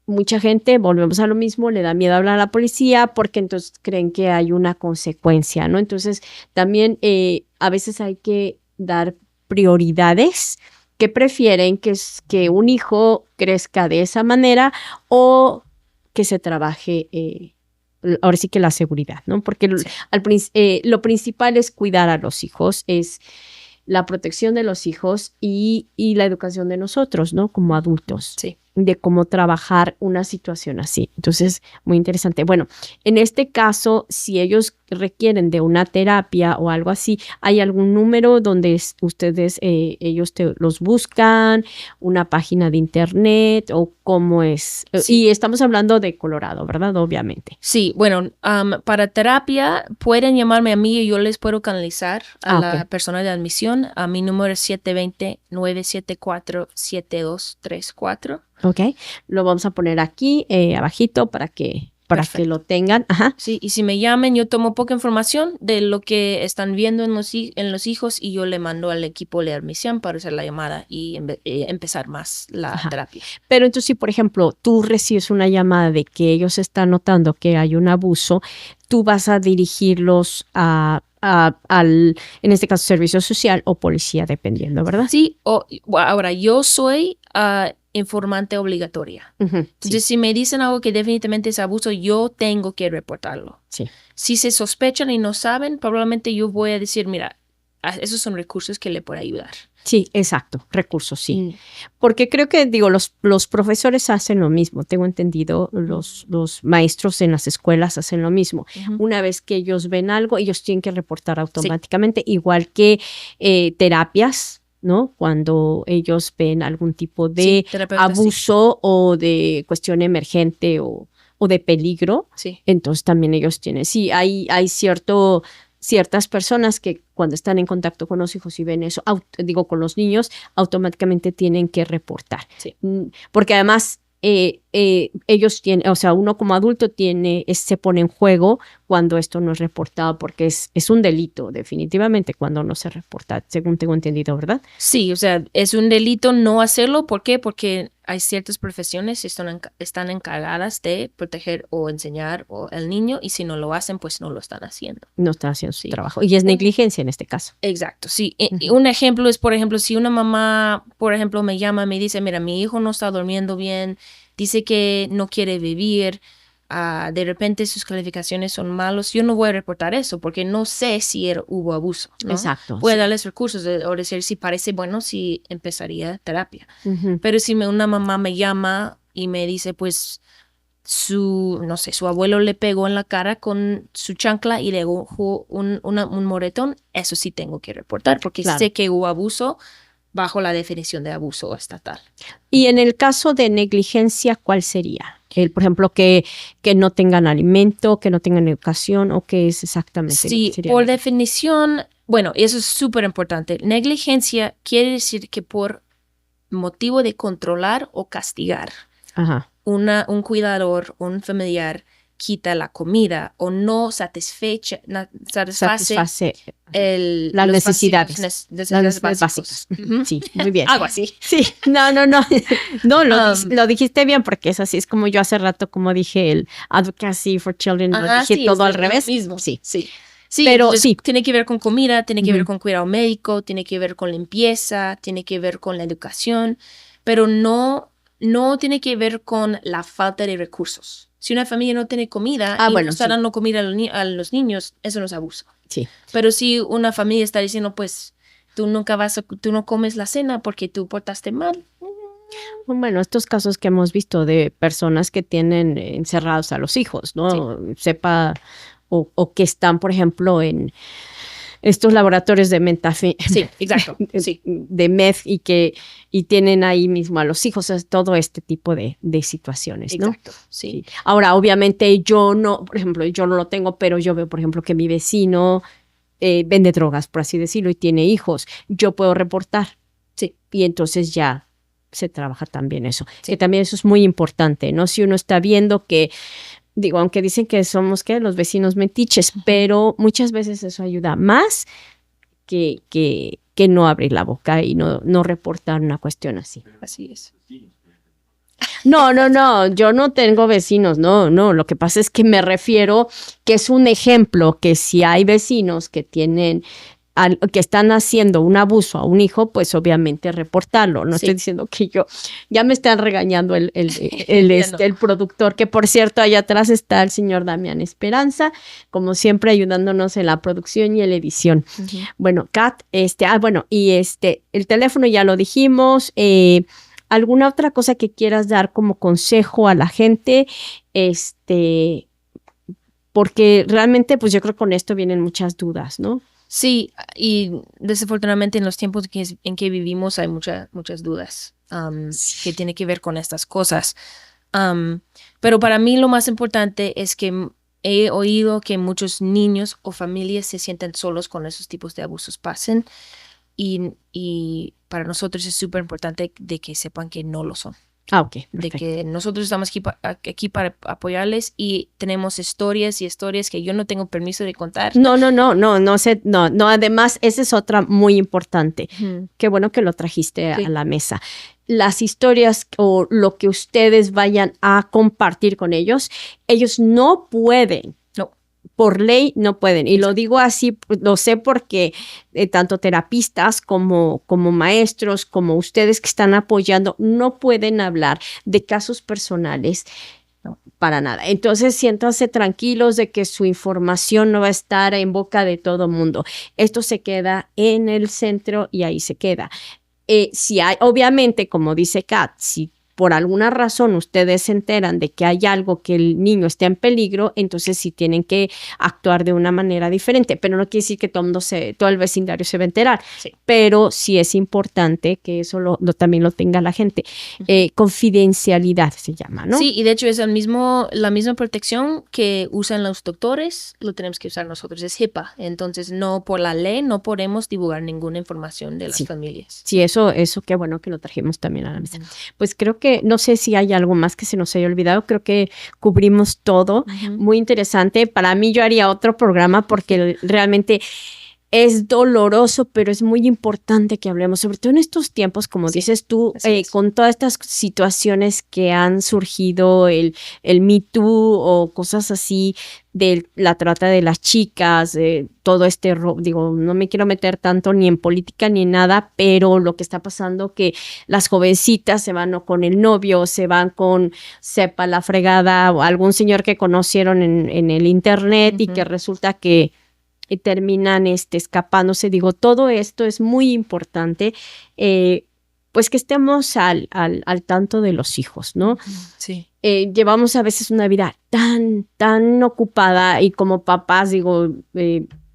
mucha gente, volvemos a lo mismo, le da miedo hablar a la policía porque entonces creen que hay una consecuencia, ¿no? Entonces también a veces hay que dar prioridades. ¿Qué prefieren? ¿Que un hijo crezca de esa manera o que se trabaje, ahora sí que la seguridad, ¿no? Porque lo principal es cuidar a los hijos, es la protección de los hijos y la educación de nosotros, ¿no? Como adultos. Sí. De cómo trabajar una situación así. Entonces, muy interesante. Bueno, en este caso, si ellos requieren de una terapia o algo así, ¿hay algún número donde ustedes, ellos los buscan, una página de internet o cómo es? Sí. Y estamos hablando de Colorado, ¿verdad? Obviamente. Sí, bueno, para terapia pueden llamarme a mí y yo les puedo canalizar a la persona de admisión. A mi número es 720-974-7234. Ok, lo vamos a poner aquí abajito para que lo tengan. Ajá. Sí, y si me llamen, yo tomo poca información de lo que están viendo en los hijos y yo le mando al equipo de admisión para hacer la llamada y empezar más la terapia. Pero entonces, si por ejemplo tú recibes una llamada de que ellos están notando que hay un abuso, tú vas a dirigirlos al, en este caso, servicio social o policía, dependiendo, ¿verdad? Sí, ahora yo soy informante obligatoria. Entonces, si me dicen algo que definitivamente es abuso, yo tengo que reportarlo. Sí. Si se sospechan y no saben, probablemente yo voy a decir, mira, esos son recursos que le puedo ayudar. Sí, exacto, recursos, sí. Porque creo que, los profesores hacen lo mismo, tengo entendido, los maestros en las escuelas hacen lo mismo. Una vez que ellos ven algo, ellos tienen que reportar automáticamente, igual que terapias, ¿no? Cuando ellos ven algún tipo de abuso o de cuestión emergente o de peligro, entonces también ellos tienen, hay cierto ciertas personas que cuando están en contacto con los hijos y ven eso, con los niños, automáticamente tienen que reportar. Sí. Porque además ellos tienen, o sea, uno como adulto se pone en juego cuando esto no es reportado, porque es un delito, definitivamente, cuando no se reporta, según tengo entendido, ¿verdad? Sí, o sea, es un delito no hacerlo. ¿Por qué? Porque hay ciertas profesiones que están encargadas de proteger o enseñar al niño, y si no lo hacen, pues no lo están haciendo. No están haciendo su trabajo. Y es negligencia en este caso. Exacto, sí. Un ejemplo es, por ejemplo, si una mamá, por ejemplo, me llama y me dice, mira, mi hijo no está durmiendo bien, dice que no quiere vivir, de repente sus calificaciones son malos, yo no voy a reportar eso porque no sé si hubo abuso, ¿no? Exacto. Voy a darles recursos o decir si parece bueno, si empezaría terapia. Pero si una mamá me llama y me dice, pues, su abuelo le pegó en la cara con su chancla y le dejó un moretón, eso sí tengo que reportar porque sé que hubo abuso bajo la definición de abuso estatal. Y en el caso de negligencia, ¿cuál sería? Por ejemplo, que no tengan alimento, que no tengan educación, ¿o qué es exactamente? Sí, por definición, bueno, eso es súper importante. Negligencia quiere decir que por motivo de controlar o castigar, un cuidador, un familiar quita la comida o no satisface las necesidades básicas. Sí, muy bien. Algo así. Sí, no, lo dijiste bien, porque es así, es como yo hace rato, como dije, el Advocacy for Children, lo dije todo al revés. Mismo. Sí. Sí, pero sí. Tiene que ver con comida, tiene que ver con cuidado médico, tiene que ver con limpieza, tiene que ver con la educación, pero no tiene que ver con la falta de recursos. Si una familia no tiene comida no está dando comida a los niños, eso no es abuso. Sí. Pero si una familia está diciendo, pues, tú no comes la cena porque tú portaste mal. Bueno, estos casos que hemos visto de personas que tienen encerrados a los hijos, ¿no? Sí. O que están, por ejemplo, en estos laboratorios de Sí, exacto. Sí. De meth y tienen ahí mismo a los hijos, todo este tipo de situaciones, ¿no? Exacto, sí. Ahora, obviamente, yo no lo tengo, pero yo veo, por ejemplo, que mi vecino vende drogas, por así decirlo, y tiene hijos. Yo puedo reportar. Sí. Y entonces ya se trabaja también eso. Sí. Que también eso es muy importante, ¿no? Si uno está viendo que, aunque dicen que somos los vecinos metiches, pero muchas veces eso ayuda más que no abrir la boca y no reportar una cuestión así. Así es. No, yo no tengo vecinos, no, lo que pasa es que me refiero que es un ejemplo que si hay vecinos que que están haciendo un abuso a un hijo, pues obviamente reportarlo. No estoy diciendo que ya me están regañando el productor, que por cierto allá atrás está el señor Damián Esperanza, como siempre ayudándonos en la producción y en la edición. Bueno, Kat, el teléfono ya lo dijimos. ¿Alguna otra cosa que quieras dar como consejo a la gente? Porque realmente, pues yo creo que con esto vienen muchas dudas, ¿no? Sí, y desafortunadamente en los tiempos en que vivimos hay muchas dudas que tienen que ver con estas cosas. Pero para mí lo más importante es que he oído que muchos niños o familias se sienten solos cuando esos tipos de abusos pasen. Y para nosotros es súper importante de que sepan que no lo son. Ok. De que nosotros estamos aquí para apoyarles y tenemos historias que yo no tengo permiso de contar. No, además, esa es otra muy importante. Qué bueno que lo trajiste a la mesa. Las historias o lo que ustedes vayan a compartir con ellos no pueden. Por ley no pueden. Y lo digo así, lo sé porque tanto terapistas como maestros, como ustedes que están apoyando, no pueden hablar de casos personales para nada. Entonces, siéntanse tranquilos de que su información no va a estar en boca de todo mundo. Esto se queda en el centro y ahí se queda. Si hay, obviamente, como dice Kat, si por alguna razón ustedes se enteran de que hay algo, que el niño está en peligro, entonces sí tienen que actuar de una manera diferente, pero no quiere decir que todo el vecindario se va a enterar, Sí. pero sí es importante que eso también lo tenga la gente. Confidencialidad se llama, ¿no? Sí, y de hecho es la misma protección que usan los doctores, lo tenemos que usar nosotros, es HIPAA, entonces no, por la ley no podemos divulgar ninguna información de las familias. Sí, eso qué bueno que lo trajimos también a la mesa. Pues creo que, no sé si hay algo más que se nos haya olvidado, creo que cubrimos todo, muy interesante. Para mí yo haría otro programa porque realmente es doloroso, pero es muy importante que hablemos, sobre todo en estos tiempos, como dices tú, con todas estas situaciones que han surgido, el Me Too o cosas así, de la trata de las chicas, todo este, digo, no me quiero meter tanto ni en política ni en nada, pero lo que está pasando que las jovencitas se van con el novio, se van con sepa la fregada o algún señor que conocieron en el internet y que resulta que terminan escapándose. Digo, todo esto es muy importante, pues que estemos al tanto de los hijos, ¿no? Sí. Llevamos a veces una vida tan ocupada y como papás, digo,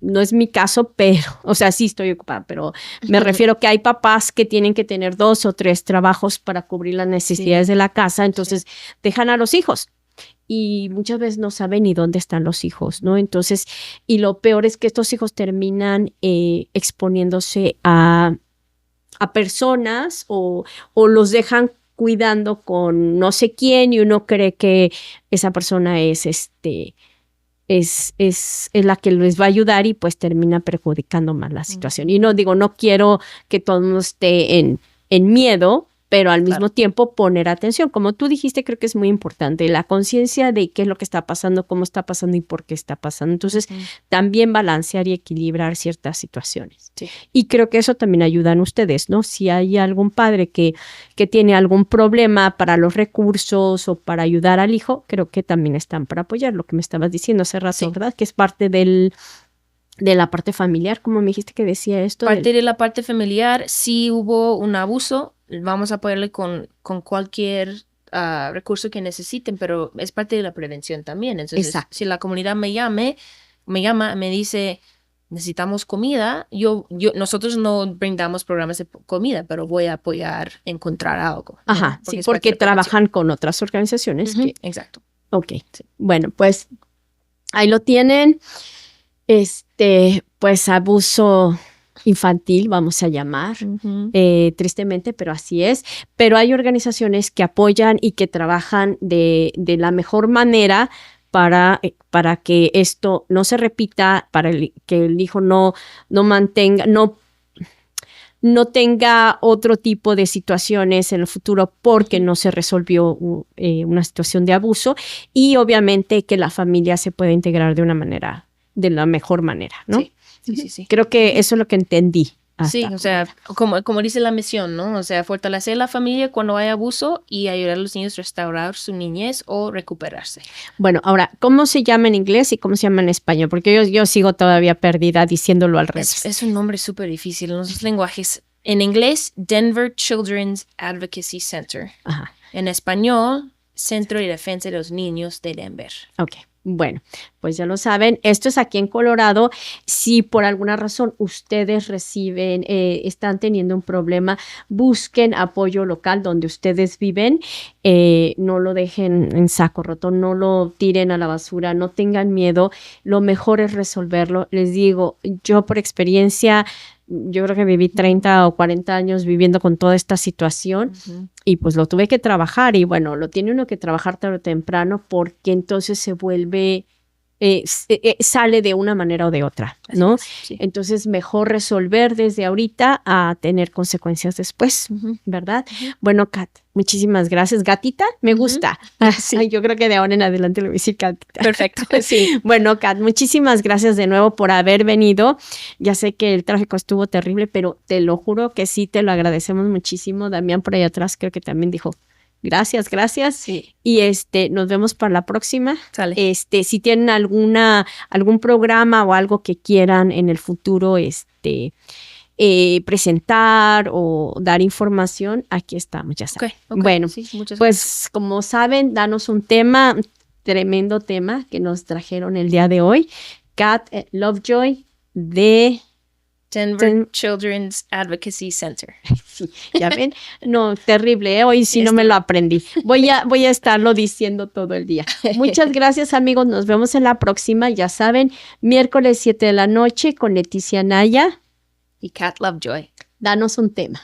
no es mi caso, pero, o sea, sí estoy ocupada, pero me refiero que hay papás que tienen que tener 2 o 3 trabajos para cubrir las necesidades de la casa, entonces dejan a los hijos. Y muchas veces no saben ni dónde están los hijos, ¿no? Entonces, y lo peor es que estos hijos terminan exponiéndose a personas o los dejan cuidando con no sé quién y uno cree que esa persona es la que les va a ayudar y pues termina perjudicando más la situación. Y no digo, no quiero que todo el mundo esté en miedo, pero al mismo tiempo poner atención. Como tú dijiste, creo que es muy importante la conciencia de qué es lo que está pasando, cómo está pasando y por qué está pasando. Entonces, también balancear y equilibrar ciertas situaciones. Sí. Y creo que eso también ayudan ustedes, ¿no? Si hay algún padre que tiene algún problema para los recursos o para ayudar al hijo, creo que también están para apoyar lo que me estabas diciendo hace rato, ¿verdad? Que es parte de la parte familiar, como me dijiste que decía esto. Parte de la parte familiar, si hubo un abuso, vamos a apoyarle con cualquier recurso que necesiten, pero es parte de la prevención también. Entonces, si la comunidad me llama, me dice, necesitamos comida, nosotros no brindamos programas de comida, pero voy a apoyar encontrar algo. Ajá, ¿no? Sí, porque trabajan con otras organizaciones. Exacto. Ok, sí. Bueno, pues ahí lo tienen. Pues abuso infantil, vamos a llamar, tristemente, pero así es. Pero hay organizaciones que apoyan y que trabajan de la mejor manera para que esto no se repita, para que el hijo no tenga otro tipo de situaciones en el futuro porque no se resolvió una situación de abuso, y obviamente que la familia se pueda integrar de la mejor manera, ¿no? Sí. Creo que eso es lo que entendí. Sí, o sea, como dice la misión, ¿no? O sea, fortalecer la familia cuando hay abuso y ayudar a los niños a restaurar su niñez o recuperarse. Bueno, ahora, ¿cómo se llama en inglés y cómo se llama en español? Porque yo sigo todavía perdida diciéndolo al revés. Es un nombre súper difícil en los lenguajes. En inglés, Denver Children's Advocacy Center. Ajá. En español, Centro de Defensa de los Niños de Denver. Ok. Bueno, pues ya lo saben, esto es aquí en Colorado. Si por alguna razón ustedes están teniendo un problema, busquen apoyo local donde ustedes viven. No lo dejen en saco roto, no lo tiren a la basura, no tengan miedo. Lo mejor es resolverlo. Les digo, yo por experiencia, yo creo que viví 30 o 40 años viviendo con toda esta situación y pues lo tuve que trabajar, y bueno, lo tiene uno que trabajar tarde o temprano porque entonces se vuelve, sale de una manera o de otra, ¿no? Sí. Entonces mejor resolver desde ahorita a tener consecuencias después, ¿verdad? Bueno, Kat, muchísimas gracias. ¿Gatita? Me gusta. Sí. Yo creo que de ahora en adelante le voy a decir Gatita. Perfecto. Sí. Bueno, Kat, muchísimas gracias de nuevo por haber venido. Ya sé que el tráfico estuvo terrible, pero te lo juro que sí, te lo agradecemos muchísimo. Damián por ahí atrás creo que también dijo gracias. Sí. Y nos vemos para la próxima. Sale. Si tienen algún programa o algo que quieran en el futuro, presentar o dar información, aquí estamos, ya saben. Ok, Bueno, sí, muchas gracias. pues como saben, danos un tema, tremendo tema que nos trajeron el día de hoy. Kat Lovejoy de Denver Children's Advocacy Center. Sí, ya ven, no, terrible, hoy sí no me lo aprendí. Voy a estarlo diciendo todo el día. Muchas gracias, amigos, nos vemos en la próxima, ya saben, miércoles 7 de la noche con Leticia Anaya Y Kat Lovejoy. danos un tema.